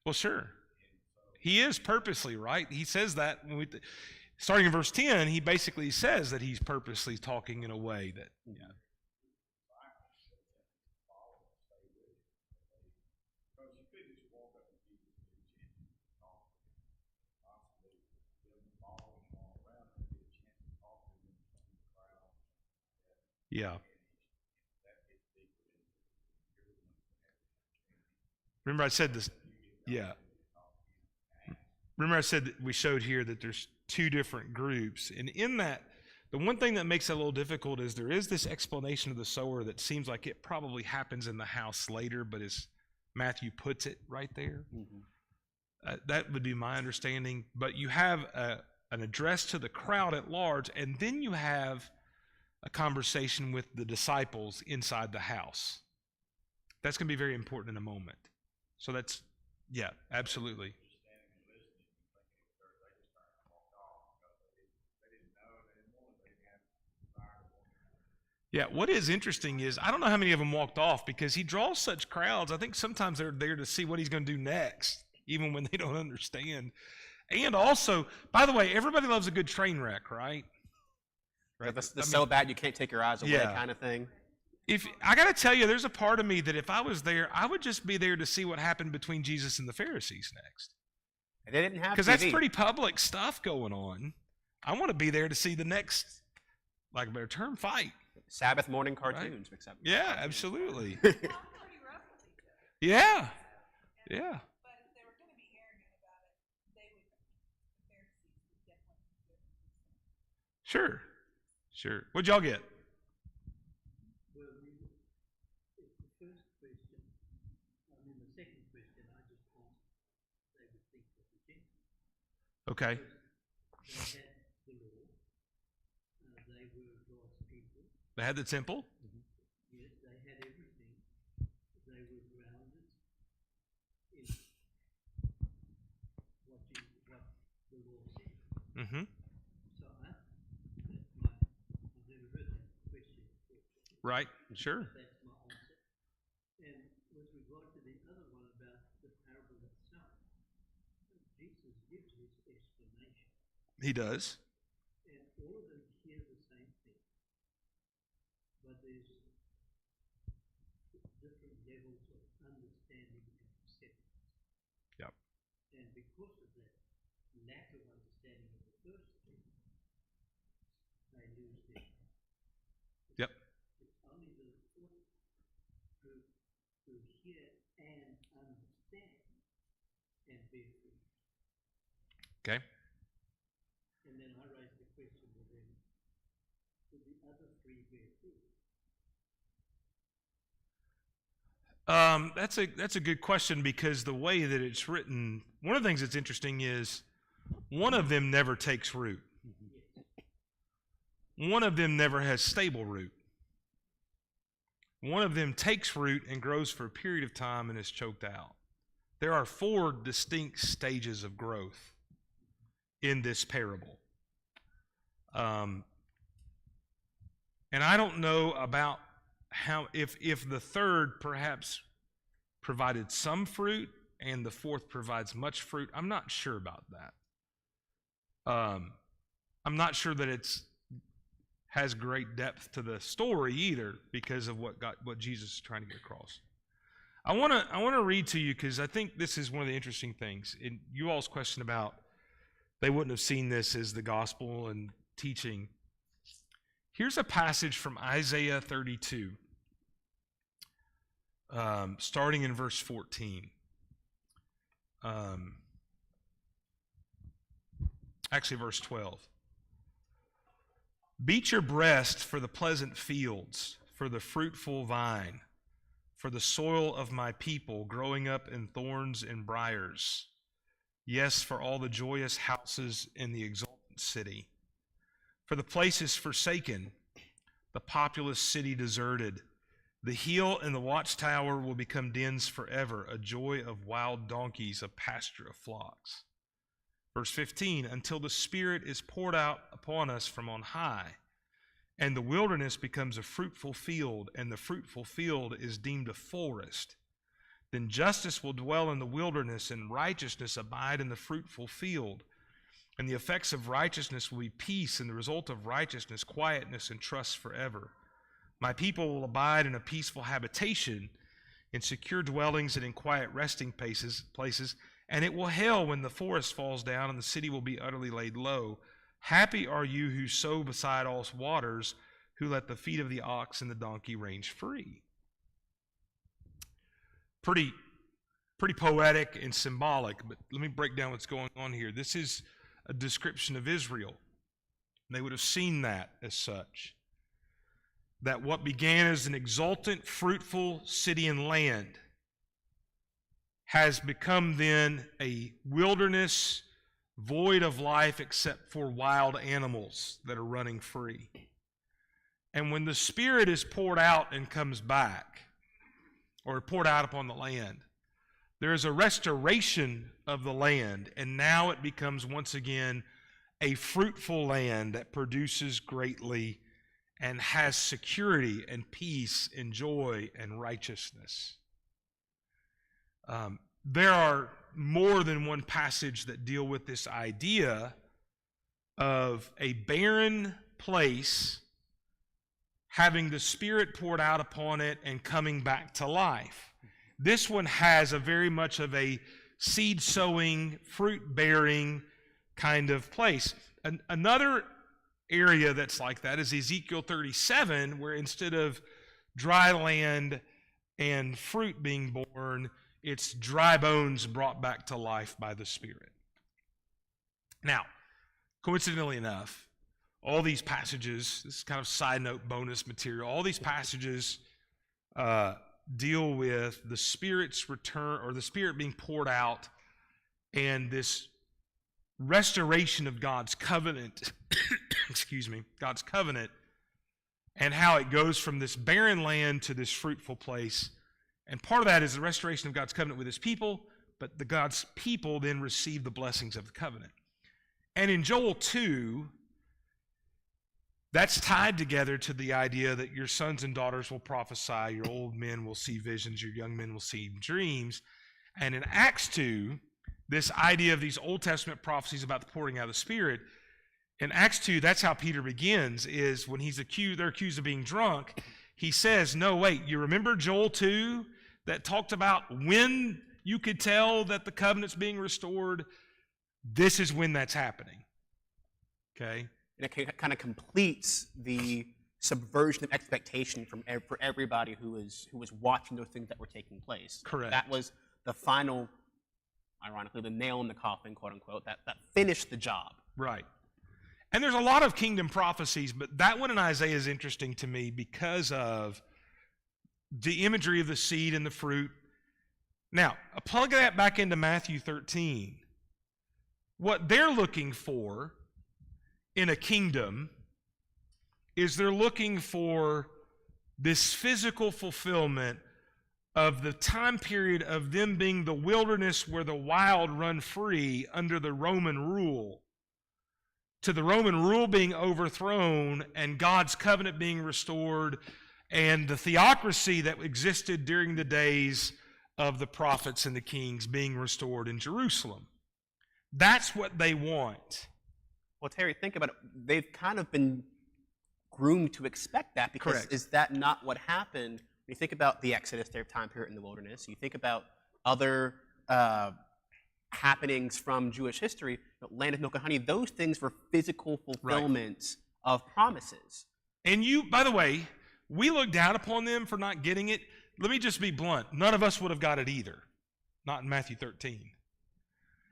Well, sure. He is purposely, right? He says that starting in verse 10, he basically says that he's purposely talking in a way that, yeah. Yeah. Remember I said this, yeah. Remember I said that we showed here that there's two different groups. And in that, the one thing that makes it a little difficult is there is this explanation of the sower that seems like it probably happens in the house later, but as Matthew puts it right there, that would be my understanding. But you have an address to the crowd at large, and then you have a conversation with the disciples inside the house. That's going to be very important in a moment. So that's, yeah, absolutely. Yeah, what is interesting is, I don't know how many of them walked off because he draws such crowds. I think sometimes they're there to see what he's going to do next, even when they don't understand. And also, by the way, everybody loves a good train wreck, right? Right. So bad you can't take your eyes away kind of thing. If I got to tell you, there's a part of me that if I was there, I would just be there to see what happened between Jesus and the Pharisees next. They didn't have because that's pretty public stuff going on. I want to be there to see the next, like a better term, fight. Sabbath morning cartoons, right? Except yeah, absolutely. Pretty rough with each other. Yeah, yeah. But if they were going to be arrogant about it, the Pharisees would definitely do it. Sure. What'd y'all get? Well, it's the first question. I mean, the second question I just asked, they would think of the Gentiles. Okay. They had the law. They were God's people. They had the temple. Yes, they had everything. They were grounded in what the law said. Mm-hmm. So I've never heard that question before. Right. Sure. That's my answer. And with regard to the other one about the parable itself, Jesus gives his explanation. He does. And all of them hear the same thing. But there's different levels of understanding and acceptance. Yep. And because of that lack of understanding of the first thing, they lose their faith. Yep. It's only the fourth group who hear and understand and bear fruit. Okay. And then I raised the question with them, did the other three bear fruit? That's a good question because the way that it's written, one of the things that's interesting is one of them never takes root. One of them never has stable root. One of them takes root and grows for a period of time and is choked out. There are 4 distinct stages of growth in this parable. And I don't know about how, if the third perhaps provided some fruit and the fourth provides much fruit. I'm not sure about that. I'm not sure that it's has great depth to the story either because of what Jesus is trying to get across. I want to read to you because I think this is one of the interesting things. In you all's question about they wouldn't have seen this as the gospel and teaching. Here's a passage from Isaiah 32, starting in verse 14. Actually, verse 12. Beat your breast for the pleasant fields, for the fruitful vine, for the soil of my people growing up in thorns and briars. Yes, for all the joyous houses in the exultant city. For the places forsaken, the populous city deserted. The hill and the watchtower will become dens forever, a joy of wild donkeys, a pasture of flocks. Verse 15, until the Spirit is poured out upon us from on high, and the wilderness becomes a fruitful field, and the fruitful field is deemed a forest. Then justice will dwell in the wilderness, and righteousness abide in the fruitful field. And the effects of righteousness will be peace, and the result of righteousness, quietness and trust forever. My people will abide in a peaceful habitation, in secure dwellings and in quiet resting places, and it will hail when the forest falls down, and the city will be utterly laid low. Happy are you who sow beside all waters, who let the feet of the ox and the donkey range free. Pretty poetic and symbolic, but let me break down what's going on here. This is a description of Israel. They would have seen that as such. That what began as an exultant, fruitful city and land has become then a wilderness void of life except for wild animals that are running free. And when the Spirit is poured out and comes back, or poured out upon the land, there is a restoration of the land, and now it becomes once again a fruitful land that produces greatly and has security and peace and joy and righteousness. There are more than one passage that deal with this idea of a barren place having the Spirit poured out upon it and coming back to life. This one has a very much of a seed-sowing, fruit-bearing kind of place. Another area that's like that is Ezekiel 37, where instead of dry land and fruit being born, it's dry bones brought back to life by the Spirit. Now, coincidentally enough, all these passages, this is kind of side note bonus material, all these passages deal with the Spirit's return, or the Spirit being poured out, and this restoration of God's covenant, God's covenant, and how it goes from this barren land to this fruitful place. And part of that is the restoration of God's covenant with his people, but God's people then receive the blessings of the covenant. And in Joel 2, that's tied together to the idea that your sons and daughters will prophesy, your old men will see visions, your young men will see dreams. And in Acts 2, this idea of these Old Testament prophecies about the pouring out of the Spirit, in Acts 2, that's how Peter begins, is when they're accused of being drunk, he says, no, wait, you remember Joel 2 that talked about when you could tell that the covenant's being restored? This is when that's happening. Okay? And it kind of completes the subversion of expectation for everybody who was watching those things that were taking place. Correct. That was the final, ironically, the nail in the coffin, quote unquote, that finished the job. Right. And there's a lot of kingdom prophecies, but that one in Isaiah is interesting to me because of the imagery of the seed and the fruit. Now, plug that back into Matthew 13. What they're looking for in a kingdom is they're looking for this physical fulfillment of the time period of them being the wilderness where the wild run free under the Roman rule, to the Roman rule being overthrown and God's covenant being restored and the theocracy that existed during the days of the prophets and the kings being restored in Jerusalem. That's what they want. Well, Terry, think about it. They've kind of been groomed to expect that because Correct. Is that not what happened you think about the Exodus, their time period in the wilderness, you think about other happenings from Jewish history, land of milk and honey, those things were physical fulfillments of promises. And by the way, we look down upon them for not getting it. Let me just be blunt. None of us would have got it either. Not in Matthew 13.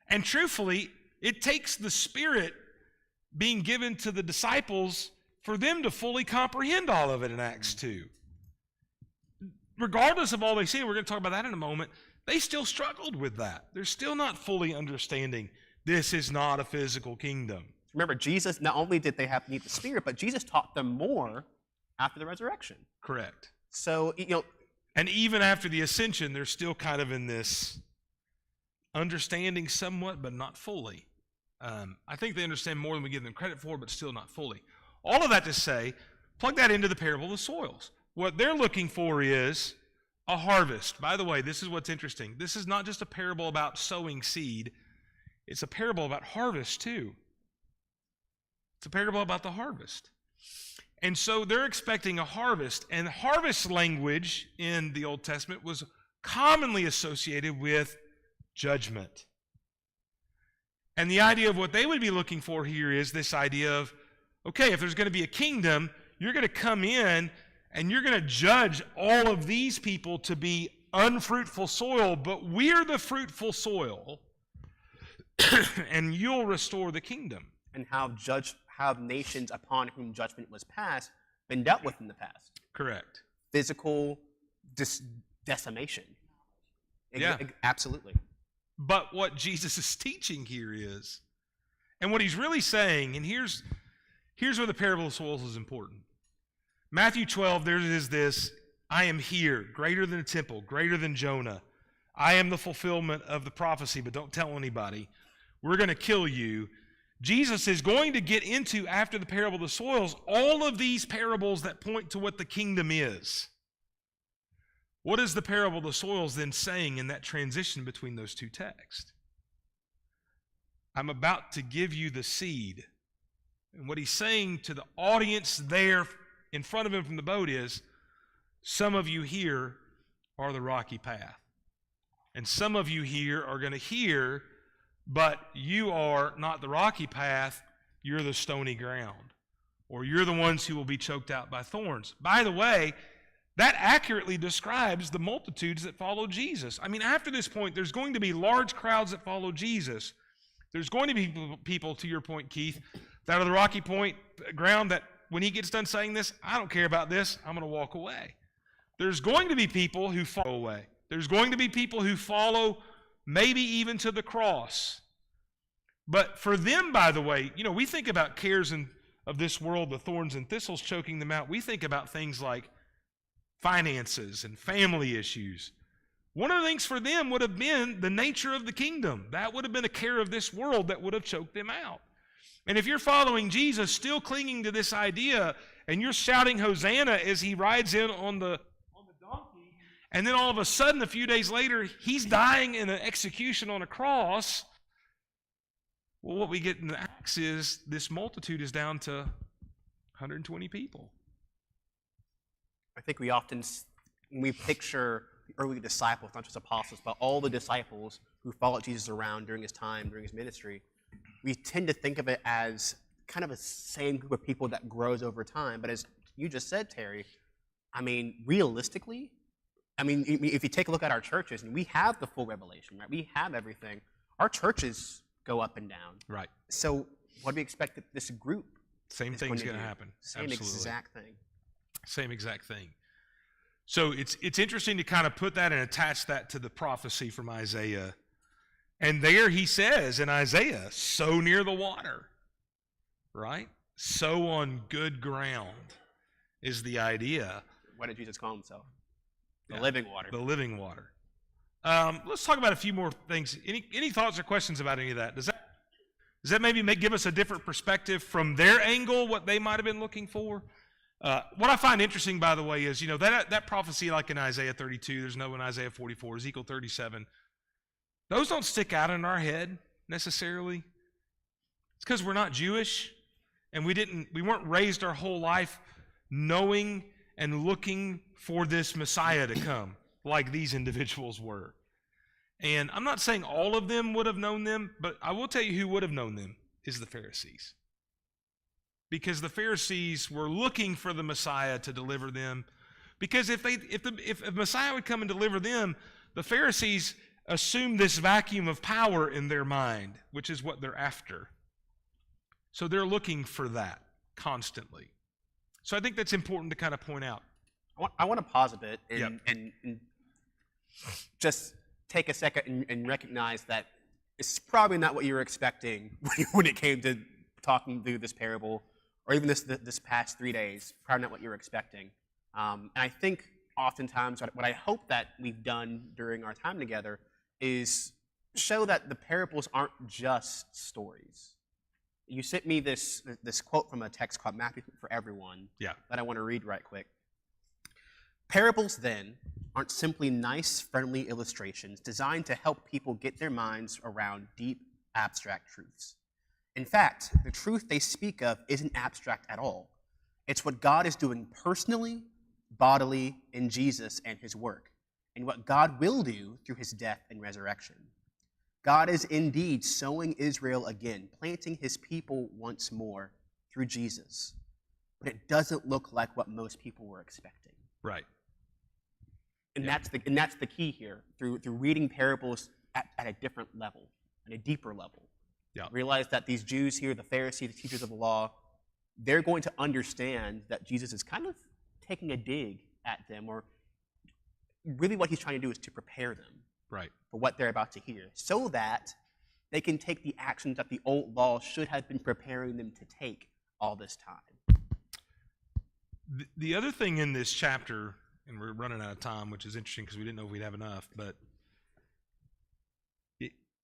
And truthfully, it takes the Spirit being given to the disciples for them to fully comprehend all of it in Acts 2. Regardless of all they see, we're going to talk about that in a moment, they still struggled with that. They're still not fully understanding this is not a physical kingdom. Remember, Jesus, not only did they have to need the Spirit, but Jesus taught them more after the resurrection. Correct. So, and even after the ascension, they're still kind of in this understanding somewhat, but not fully. I think they understand more than we give them credit for, but still not fully. All of that to say, plug that into the parable of the soils. What they're looking for is a harvest. By the way, this is what's interesting. This is not just a parable about sowing seed. It's a parable about harvest too. It's a parable about the harvest. And so they're expecting a harvest. And harvest language in the Old Testament was commonly associated with judgment. And the idea of what they would be looking for here is this idea of, okay, if there's going to be a kingdom, you're going to come in and you're going to judge all of these people to be unfruitful soil, but we're the fruitful soil, and you'll restore the kingdom. And how nations upon whom judgment was passed been dealt with in the past. Correct. Physical decimation. Yeah. Absolutely. But what Jesus is teaching here is, and what he's really saying, and here's where the parable of soils is important. Matthew 12, there is this, I am here, greater than a temple, greater than Jonah. I am the fulfillment of the prophecy, but don't tell anybody. We're going to kill you. Jesus is going to get into, after the parable of the soils, all of these parables that point to what the kingdom is. What is the parable of the soils then saying in that transition between those two texts? I'm about to give you the seed. And what he's saying to the audience there in front of him from the boat is, some of you here are the rocky path. And some of you here are going to hear, but you are not the rocky path, you're the stony ground. Or you're the ones who will be choked out by thorns. By the way, that accurately describes the multitudes that follow Jesus. I mean, after this point, there's going to be large crowds that follow Jesus. There's going to be people, to your point, Keith, that are the rocky ground that when he gets done saying this, I don't care about this, I'm going to walk away. There's going to be people who follow away. There's going to be people who follow maybe even to the cross. But for them, by the way, we think about cares of this world, the thorns and thistles choking them out. We think about things like finances and family issues. One of the things for them would have been the nature of the kingdom. That would have been a care of this world that would have choked them out. And if you're following Jesus, still clinging to this idea, and you're shouting Hosanna as he rides in on the donkey, and then all of a sudden, a few days later, he's dying in an execution on a cross, well, what we get in the Acts is this multitude is down to 120 people. I think we often, when we picture the early disciples, not just apostles, but all the disciples who followed Jesus around during his time, during his ministry, we tend to think of it as kind of a same group of people that grows over time. But as you just said, Terry, I mean, realistically, if you take a look at our churches, and we have the full revelation, right? We have everything. Our churches go up and down. Right. So what do we expect that this group Same thing's going to happen. Same Absolutely. exact thing. Same exact thing. So it's interesting to kind of put that and attach that to the prophecy from Isaiah. And there he says in Isaiah, sow near the water, right? Sow on good ground is the idea. What did Jesus call himself? The living water. The living water. Let's talk about a few more things. Any thoughts or questions about any of that? Does that maybe give us a different perspective from their angle, what they might have been looking for? What I find interesting, by the way, is, that prophecy like in Isaiah 32, there's no in Isaiah 44, Ezekiel 37, those don't stick out in our head necessarily. It's because we're not Jewish, and we weren't raised our whole life knowing and looking for this Messiah to come, like these individuals were. And I'm not saying all of them would have known them, but I will tell you who would have known them is the Pharisees. Because the Pharisees were looking for the Messiah to deliver them. Because if a Messiah would come and deliver them, the Pharisees assume this vacuum of power in their mind, which is what they're after. So they're looking for that constantly. So I think that's important to kind of point out. I want to pause a bit and just take a second and recognize that it's probably not what you were expecting when it came to talking through this parable, or even this past 3 days. Probably not what you were expecting. And I think oftentimes what I hope that we've done during our time together is show that the parables aren't just stories. You sent me this quote from a text called Mattix for Everyone that I want to read right quick. Parables, then, aren't simply nice, friendly illustrations designed to help people get their minds around deep, abstract truths. In fact, the truth they speak of isn't abstract at all. It's what God is doing personally, bodily, in Jesus and his work, and what God will do through his death and resurrection. God is indeed sowing Israel again, planting his people once more through Jesus. But it doesn't look like what most people were expecting. Right. And that's the key here, through reading parables at a different level, at a deeper level. Yeah. Realize that these Jews here, the Pharisees, the teachers of the law, they're going to understand that Jesus is kind of taking a dig at them, or really what he's trying to do is to prepare them for what they're about to hear, so that they can take the actions that the old law should have been preparing them to take all this time. The other thing in this chapter, and we're running out of time, which is interesting because we didn't know if we'd have enough, but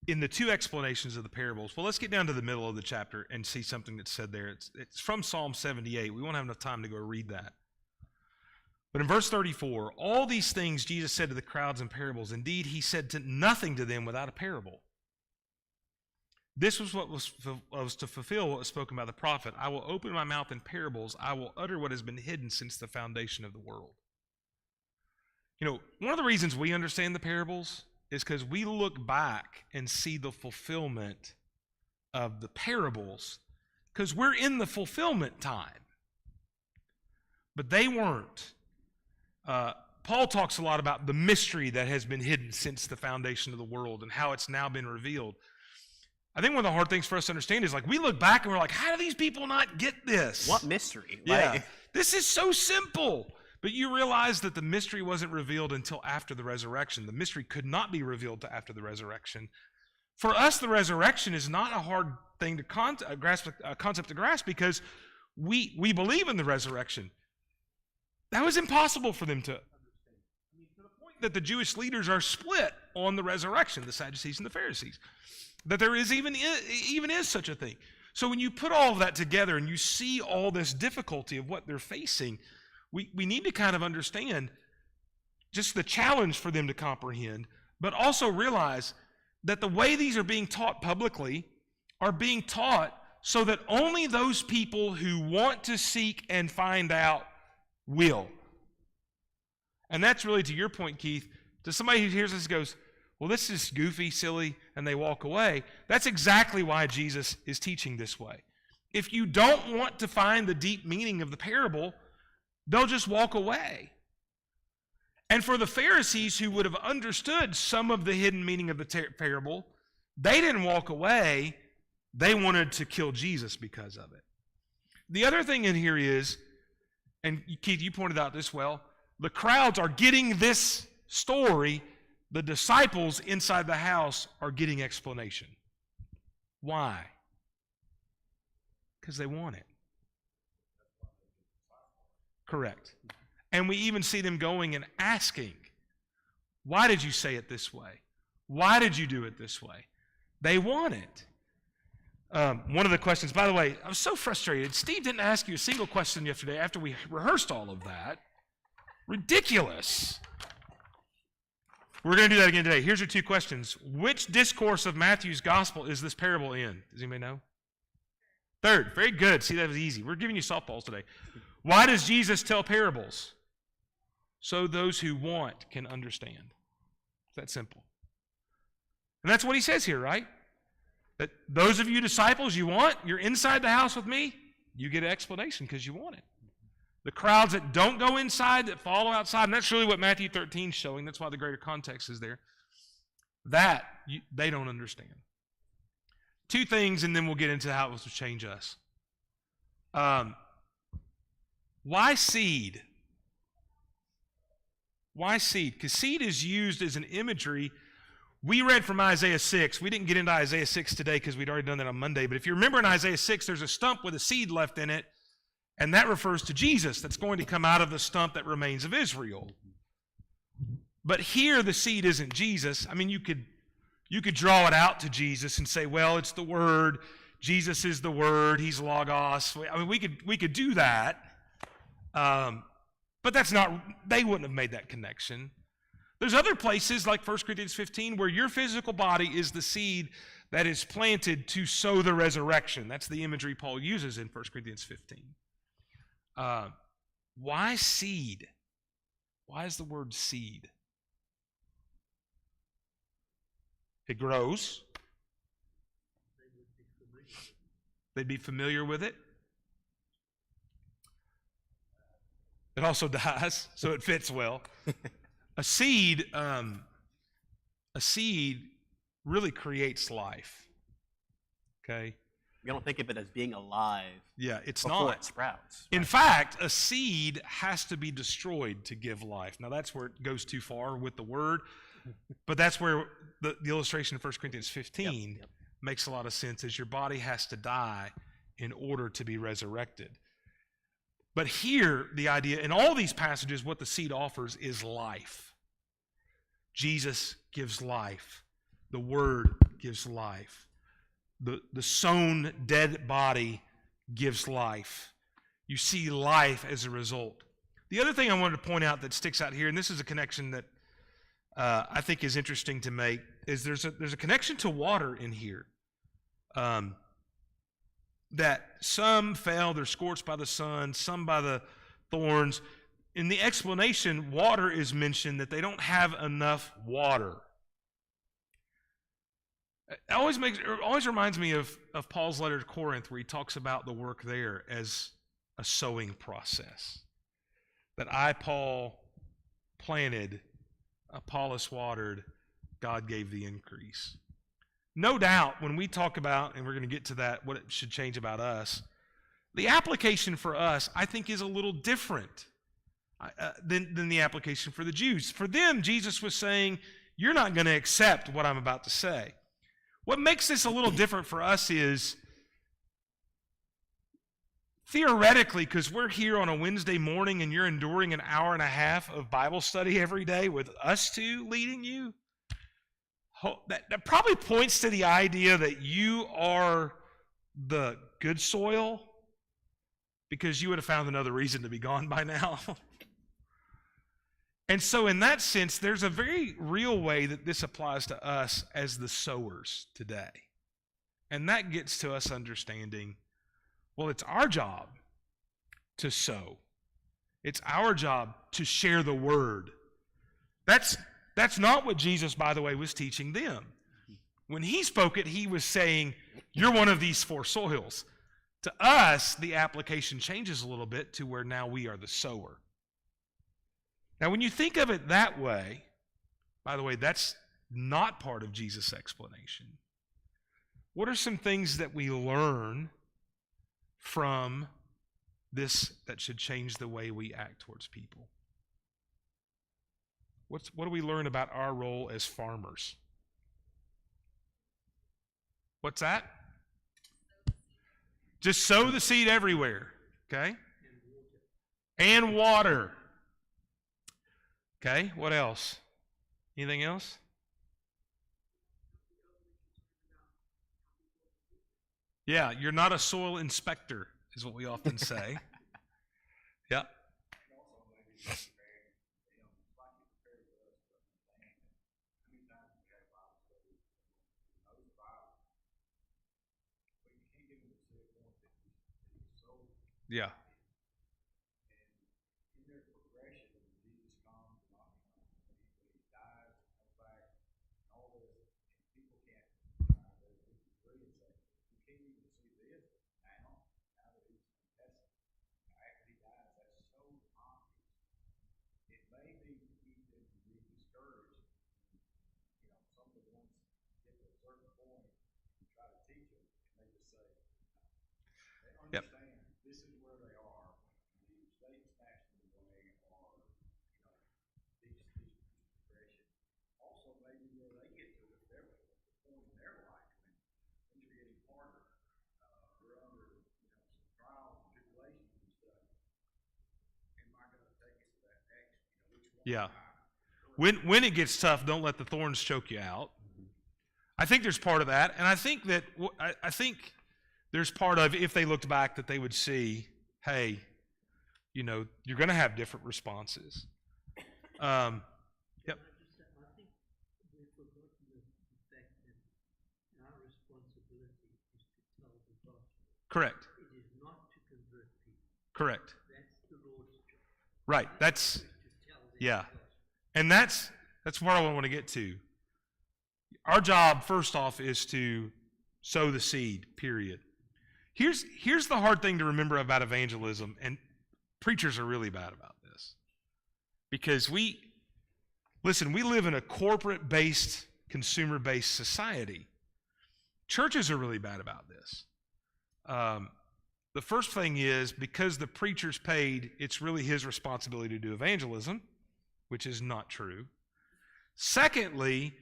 in the two explanations of the parables, well, let's get down to the middle of the chapter and see something that's said there. It's from Psalm 78. We won't have enough time to go read that. But in verse 34, all these things Jesus said to the crowds in parables. Indeed, he said nothing to them without a parable. This was what was to fulfill what was spoken by the prophet. I will open my mouth in parables. I will utter what has been hidden since the foundation of the world. You know, one of the reasons we understand the parables is because we look back and see the fulfillment of the parables, because we're in the fulfillment time. But they weren't. Paul talks a lot about the mystery that has been hidden since the foundation of the world and how it's now been revealed. I think one of the hard things for us to understand is, like, we look back and we're like, how do these people not get this? What mystery? Yeah. This is so simple. But you realize that the mystery wasn't revealed until after the resurrection. The mystery could not be revealed till after the resurrection. For us, the resurrection is not a hard thing to concept to grasp, because we believe in the resurrection. That was impossible for them to understand. I mean, to the point that the Jewish leaders are split on the resurrection, the Sadducees and the Pharisees, that there is even is such a thing. So when you put all of that together and you see all this difficulty of what they're facing, we need to kind of understand just the challenge for them to comprehend, but also realize that the way these are being taught publicly are being taught so that only those people who want to seek and find out will. And that's really, to your point, Keith, to somebody who hears this and goes, well, this is goofy, silly, and they walk away. That's exactly why Jesus is teaching this way. If you don't want to find the deep meaning of the parable, they'll just walk away. And for the Pharisees who would have understood some of the hidden meaning of the parable, they didn't walk away. They wanted to kill Jesus because of it. The other thing in here is, and Keith, you pointed out this well, the crowds are getting this story. The disciples inside the house are getting explanation. Why? Because they want it. Correct. And we even see them going and asking, why did you say it this way? Why did you do it this way? They want it. One of the questions, by the way, I was so frustrated. Steve didn't ask you a single question yesterday after we rehearsed all of that. Ridiculous. We're going to do that again today. Here's your two questions. Which discourse of Matthew's gospel is this parable in? Does anybody know? Third. Very good. See, that was easy. We're giving you softballs today. Why does Jesus tell parables? so those who want can understand. It's that simple. And that's what he says here, right? That those of you disciples you want, you're inside the house with me, you get an explanation because you want it. The crowds that don't go inside, that follow outside, and that's really what Matthew 13 is showing. That's why the greater context is there. They don't understand. Two things, and then we'll get into how it was to change us. Why seed? Why seed? Because seed is used as an imagery. We read from Isaiah 6. We didn't get into Isaiah 6 today because we'd already done that on Monday. But if you remember in Isaiah 6, there's a stump with a seed left in it, and that refers to Jesus that's going to come out of the stump that remains of Israel. But here the seed isn't Jesus. I mean, you could draw it out to Jesus and say, well, it's the Word. Jesus is the Word. He's Logos. I mean, we could do that. But that's not, they wouldn't have made that connection. There's other places like 1 Corinthians 15 where your physical body is the seed that is planted to sow the resurrection. That's the imagery Paul uses in 1 Corinthians 15. Why seed? Why is the word seed? It grows. They'd be familiar with it. It also dies, so it fits well. A seed really creates life. Okay? We don't think of it as being alive. Yeah, it's before not. It sprouts. In fact, a seed has to be destroyed to give life. Now, that's where it goes too far with the word, but that's where the illustration of 1 Corinthians 15 makes a lot of sense, is your body has to die in order to be resurrected. But here, the idea, in all these passages, what the seed offers is life. Jesus gives life. The Word gives life. The sown dead body gives life. You see life as a result. The other thing I wanted to point out that sticks out here, and this is a connection that I think is interesting to make, is there's a connection to water in here. That some fell, they're scorched by the sun, some by the thorns. In the explanation, water is mentioned, that they don't have enough water. It always reminds me of Paul's letter to Corinth, where he talks about the work there as a sowing process. That I, Paul, planted, Apollos watered, God gave the increase. No doubt, when we talk about, and we're going to get to that, what it should change about us, the application for us, I think, is a little different than the application for the Jews. For them, Jesus was saying, you're not going to accept what I'm about to say. What makes this a little different for us is, theoretically, because we're here on a Wednesday morning and you're enduring an hour and a half of Bible study every day with us two leading you, that probably points to the idea that you are the good soil, because you would have found another reason to be gone by now. And so in that sense, there's a very real way that this applies to us as the sowers today. And that gets to us understanding, well, it's our job to sow. It's our job to share the word. That's not what Jesus, by the way, was teaching them. When he spoke it, he was saying, you're one of these four soils. To us, the application changes a little bit to where now we are the sower. Now, when you think of it that way, by the way, that's not part of Jesus' explanation. What are some things that we learn from this that should change the way we act towards people? What do we learn about our role as farmers? What's that? Just sow the seed everywhere, okay? And water. Okay, what else? Anything else? Yeah, you're not a soil inspector, is what we often say. Yeah. Yeah. Yeah. When it gets tough, don't let the thorns choke you out. I think there's part of that, and I think that I think there's part of, if they looked back, that they would see, hey, you know, you're going to have different responses. Yep. I think we've forgotten the fact that our responsibility is to tell the gospel. Correct. It is not to convert people. Correct. That's the Lord's job. Right. That's, To tell them yeah. the gospel. And that's what I want to get to. Our job, first off, is to sow the seed, period. Here's the hard thing to remember about evangelism, and preachers are really bad about this. Because we live in a corporate-based, consumer-based society. Churches are really bad about this. The first thing is, because the preacher's paid, it's really his responsibility to do evangelism, which is not true. Secondly,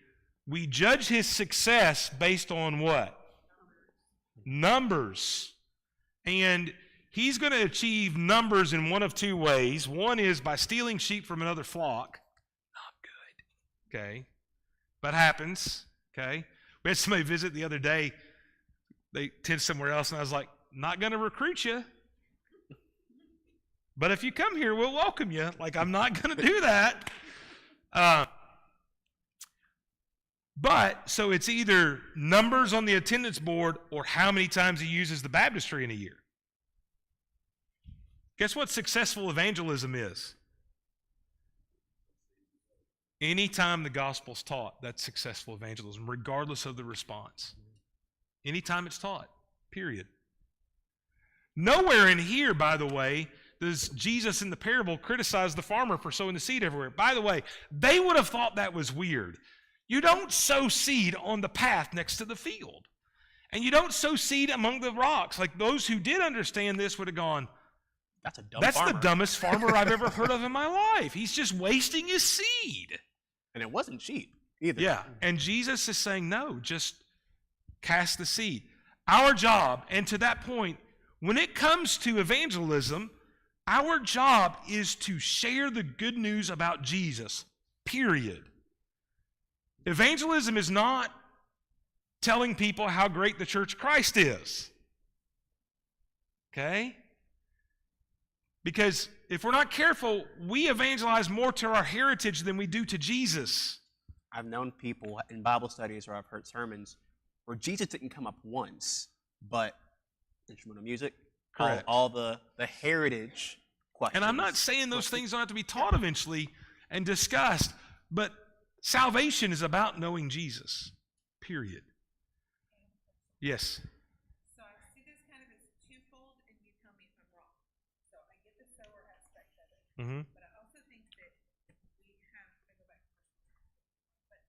we judge his success based on what? Numbers. And he's going to achieve numbers in one of two ways. One is by stealing sheep from another flock. Not good. Okay. That happens. Okay. We had somebody visit the other day. They tend somewhere else, and I was like, not going to recruit you. But if you come here, we'll welcome you. Like, I'm not going to do that. But, so it's either numbers on the attendance board or how many times he uses the baptistry in a year. Guess what successful evangelism is? Anytime the gospel's taught, that's successful evangelism, regardless of the response. Anytime it's taught, period. Nowhere in here, by the way, does Jesus in the parable criticize the farmer for sowing the seed everywhere. By the way, they would have thought that was weird. You don't sow seed on the path next to the field. And you don't sow seed among the rocks. Like, those who did understand this would have gone, That's the dumbest farmer I've ever heard of in my life. He's just wasting his seed. And it wasn't cheap either. Yeah, and Jesus is saying, no, just cast the seed. Our job, and to that point, when it comes to evangelism, our job is to share the good news about Jesus, period. Evangelism is not telling people how great the Church of Christ is. Okay? Because if we're not careful, we evangelize more to our heritage than we do to Jesus. I've known people in Bible studies, or I've heard sermons where Jesus didn't come up once, but instrumental music, all the heritage questions. And I'm not saying those things don't have to be taught eventually and discussed, but salvation is about knowing Jesus, period. Yes? So I see this kind of as twofold, and you tell me if I'm wrong. So I get the sower aspect of it, Mm-hmm. but I also think that we have, I go back to but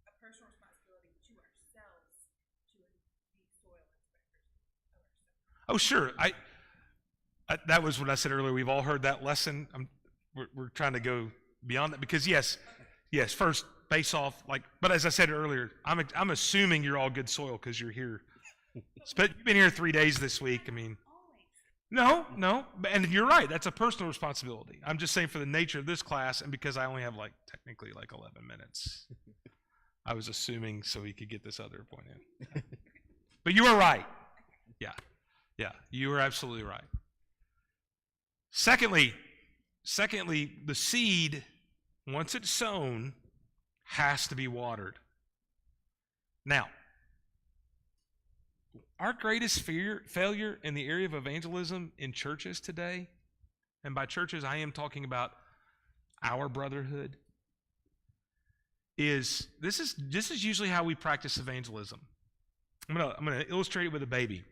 a personal responsibility to ourselves to be soil inspectors of ourselves. Oh, sure. I that was what I said earlier. We've all heard that lesson. We're trying to go beyond that because yes, first base off but as I said earlier, I'm assuming you're all good soil because you're here. But you've been here 3 days this week. I mean, no, and you're right. That's a personal responsibility. I'm just saying for the nature of this class, and because I only have technically 11 minutes, I was assuming so we could get this other point in. But you were right. Yeah, you were absolutely right. Secondly, the seed, once it's sown, has to be watered. Now, our greatest failure in the area of evangelism in churches today, and by churches I am talking about our brotherhood, is this is usually how we practice evangelism. I'm gonna illustrate it with a baby.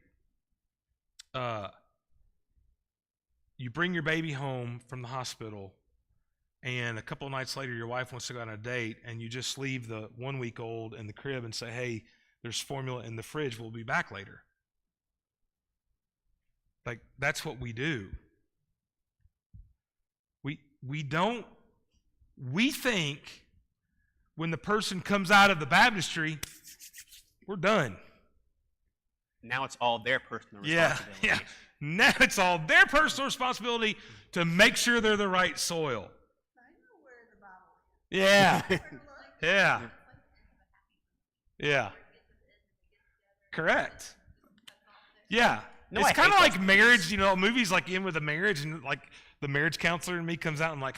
You bring your baby home from the hospital, and a couple of nights later your wife wants to go on a date, and you just leave the 1-week-old in the crib and say, hey, there's formula in the fridge, we'll be back later. That's what we do. We think when the person comes out of the baptistry, we're done. Now it's all their personal responsibility. Yeah. Now it's all their personal responsibility to make sure they're the right soil. I know where the Yeah. Yeah. Yeah. Correct. Yeah. No, It's I kind of hate like those marriage, movies like In with a Marriage, and like the marriage counselor and me comes out and like,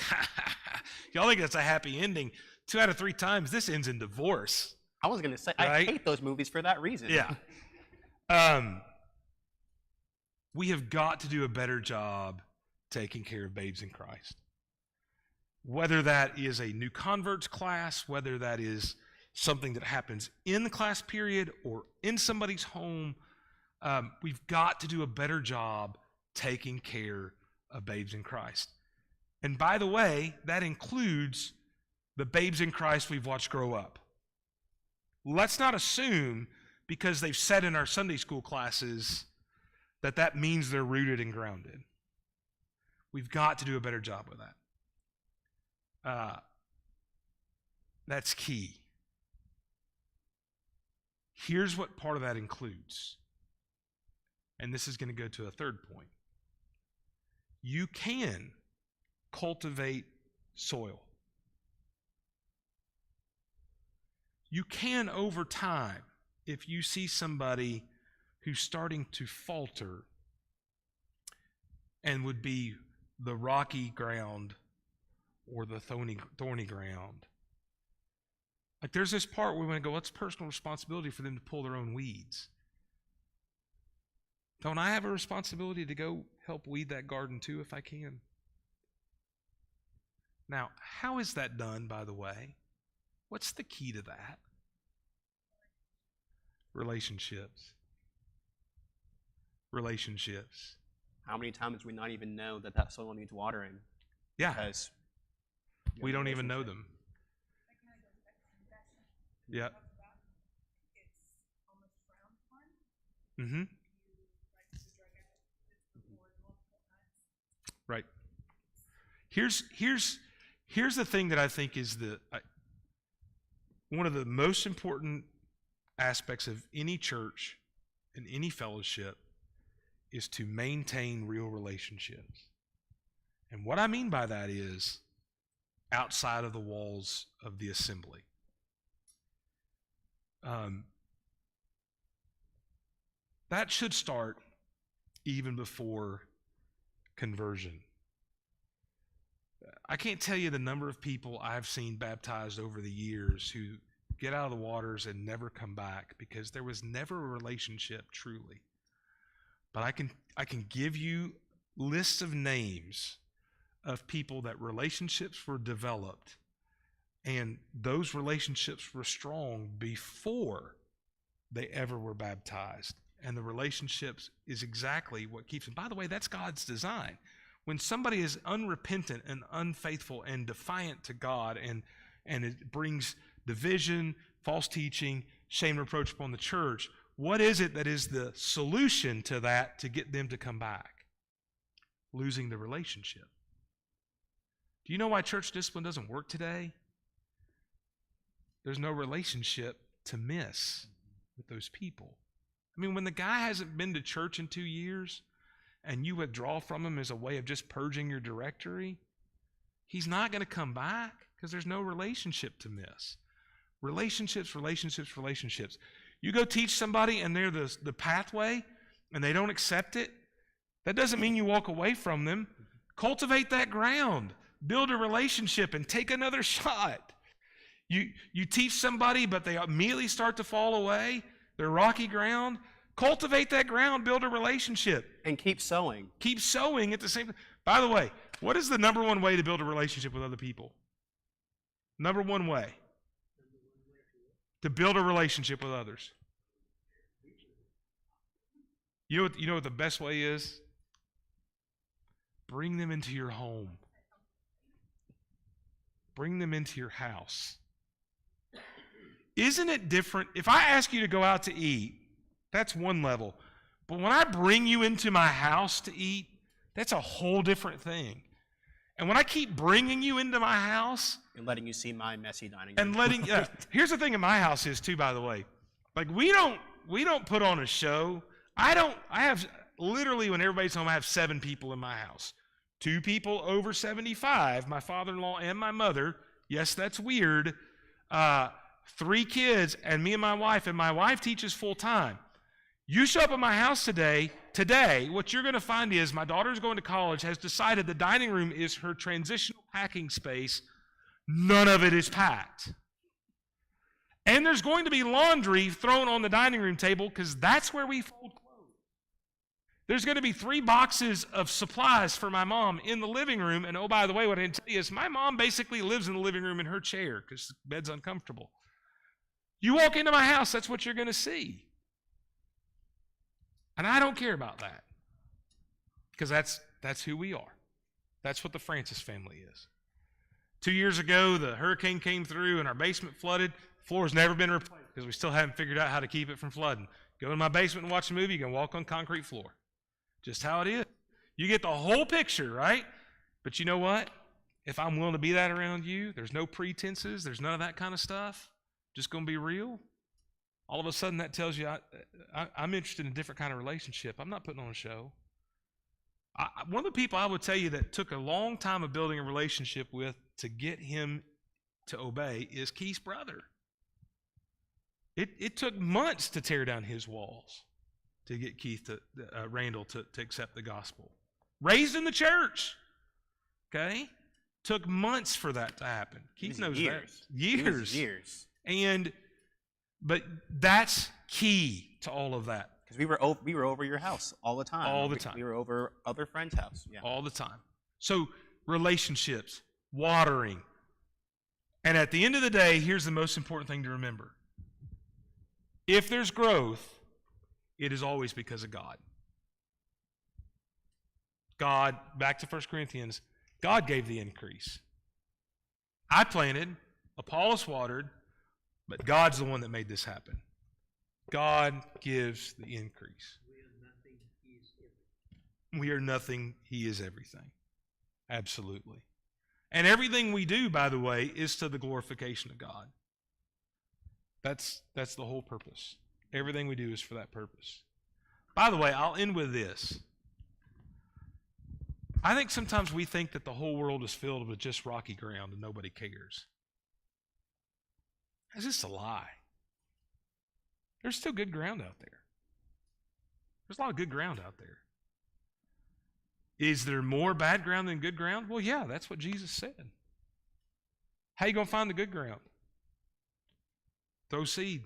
y'all think that's a happy ending. 2 out of 3 times, this ends in divorce. I was going to say, I Right? hate those movies for that reason. Yeah. We have got to do a better job taking care of babes in Christ. Whether that is a new converts class, whether that is something that happens in the class period or in somebody's home, we've got to do a better job taking care of babes in Christ. And by the way, that includes the babes in Christ we've watched grow up. Let's not assume because they've said in our Sunday school classes that means they're rooted and grounded. We've got to do a better job with that. That's key. Here's what part of that includes. And this is going to go to a third point. You can cultivate soil. You can, over time, if you see somebody who's starting to falter and would be the rocky ground or the thorny ground. Like there's this part where we want to go, it's personal responsibility for them to pull their own weeds. Don't I have a responsibility to go help weed that garden too if I can? Now, how is that done, by the way? What's the key to that? Relationships. Relationships. How many times do we not even know that soil needs watering? Yeah. Because We don't even know them. That kind of goes back to confession. Yeah. Talks about it's almost frowned upon. Mm-hmm. You like to drug out this before multiple times. Right. Here's the thing that I think is one of the most important aspects of any church and any fellowship is to maintain real relationships. And what I mean by that is outside of the walls of the assembly. That should start even before conversion. I can't tell you the number of people I've seen baptized over the years who get out of the waters and never come back because there was never a relationship truly. But I can give you lists of names of people that relationships were developed, and those relationships were strong before they ever were baptized. And the relationships is exactly what keeps them. By the way, that's God's design. When somebody is unrepentant and unfaithful and defiant to God, and it brings division, false teaching, shame, and reproach upon the church, what is it that is the solution to that to get them to come back? Losing the relationship. Do you know why church discipline doesn't work today? There's no relationship to miss with those people. I mean, when the guy hasn't been to church in 2 years and you withdraw from him as a way of just purging your directory, he's not going to come back because there's no relationship to miss. Relationships, relationships, relationships. You go teach somebody and they're the pathway and they don't accept it, that doesn't mean you walk away from them. Cultivate that ground. Build a relationship and take another shot. You teach somebody, but they immediately start to fall away. They're rocky ground. Cultivate that ground. Build a relationship. And keep sowing. Keep sowing at the same time. By the way, what is the number one way to build a relationship with other people? Number one way to build a relationship with others. You know what the best way is? Bring them into your home. Bring them into your house. Isn't it different? If I ask you to go out to eat, that's one level. But when I bring you into my house to eat, that's a whole different thing. And when I keep bringing you into my house And letting you see my messy dining and room. here's the thing in my house is too, by the way, like we don't put on a show. I have literally, when everybody's home, I have 7 people in my house. 2 people over 75, my father-in-law and my mother. Yes, that's weird. 3 kids, and me and my wife teaches full time. You show up at my house today, what you're going to find is my daughter's going to college, has decided the dining room is her transitional packing space. None of it is packed. And there's going to be laundry thrown on the dining room table because that's where we fold clothes. There's going to be 3 boxes of supplies for my mom in the living room. And oh, by the way, what I didn't tell you is my mom basically lives in the living room in her chair because the bed's uncomfortable. You walk into my house, that's what you're going to see. And I don't care about that because that's who we are. That's what the Francis family is. 2 years ago, the hurricane came through and our basement flooded. The floor has never been replaced because we still haven't figured out how to keep it from flooding. Go in my basement and watch a movie, you can walk on concrete floor. Just how it is. You get the whole picture, right? But you know what? If I'm willing to be that around you, there's no pretenses, there's none of that kind of stuff. Just going to be real. All of a sudden that tells you I'm interested in a different kind of relationship. I'm not putting on a show. One of the people I would tell you that took a long time of building a relationship with to get him to obey is Keith's brother. It took months to tear down his walls to get Randall to accept the gospel. Raised in the church, okay? Took months for that to happen. Keith knows years. that. Years. Years. But that's key to all of that. Because we were over your house all the time. All the time. We were over other friends' house. Yeah. All the time. So relationships, watering. And at the end of the day, here's the most important thing to remember. If there's growth, it is always because of God. God, back to 1 Corinthians, God gave the increase. I planted, Apollos watered, but God's the one that made this happen. God gives the increase. We are nothing, He is everything. Absolutely. And everything we do, by the way, is to the glorification of God. That's the whole purpose. Everything we do is for that purpose. By the way, I'll end with this. I think sometimes we think that the whole world is filled with just rocky ground and nobody cares. That's just a lie. There's still good ground out there. There's a lot of good ground out there. Is there more bad ground than good ground? Well, yeah, that's what Jesus said. How you going to find the good ground? Throw seed.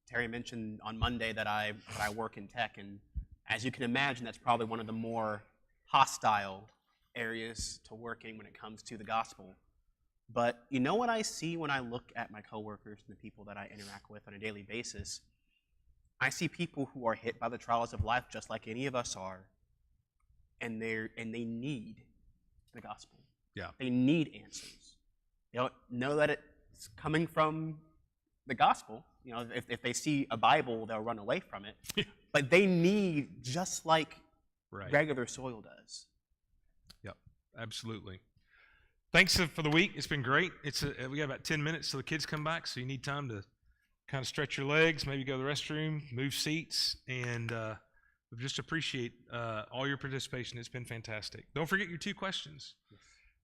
Terry mentioned on Monday that I work in tech, and as you can imagine, that's probably one of the more hostile areas to working when it comes to the gospel. But you know what I see when I look at my coworkers and the people that I interact with on a daily basis? I see people who are hit by the trials of life just like any of us are, and they need the gospel. Yeah. They need answers. They don't know that it's coming from the gospel. You know, if they see a Bible, they'll run away from it. Yeah. But they need just like Right. regular soil does. Yep, absolutely. Thanks for the week. It's been great. We got about 10 minutes till the kids come back, so you need time to kind of stretch your legs, maybe go to the restroom, move seats, and we just appreciate all your participation. It's been fantastic. Don't forget your 2 questions. Yes.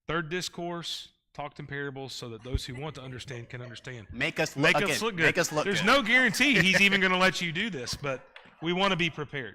Third discourse, talked in parables so that those who want to understand can understand. Make us look good. There's no guarantee he's even going to let you do this, but we want to be prepared.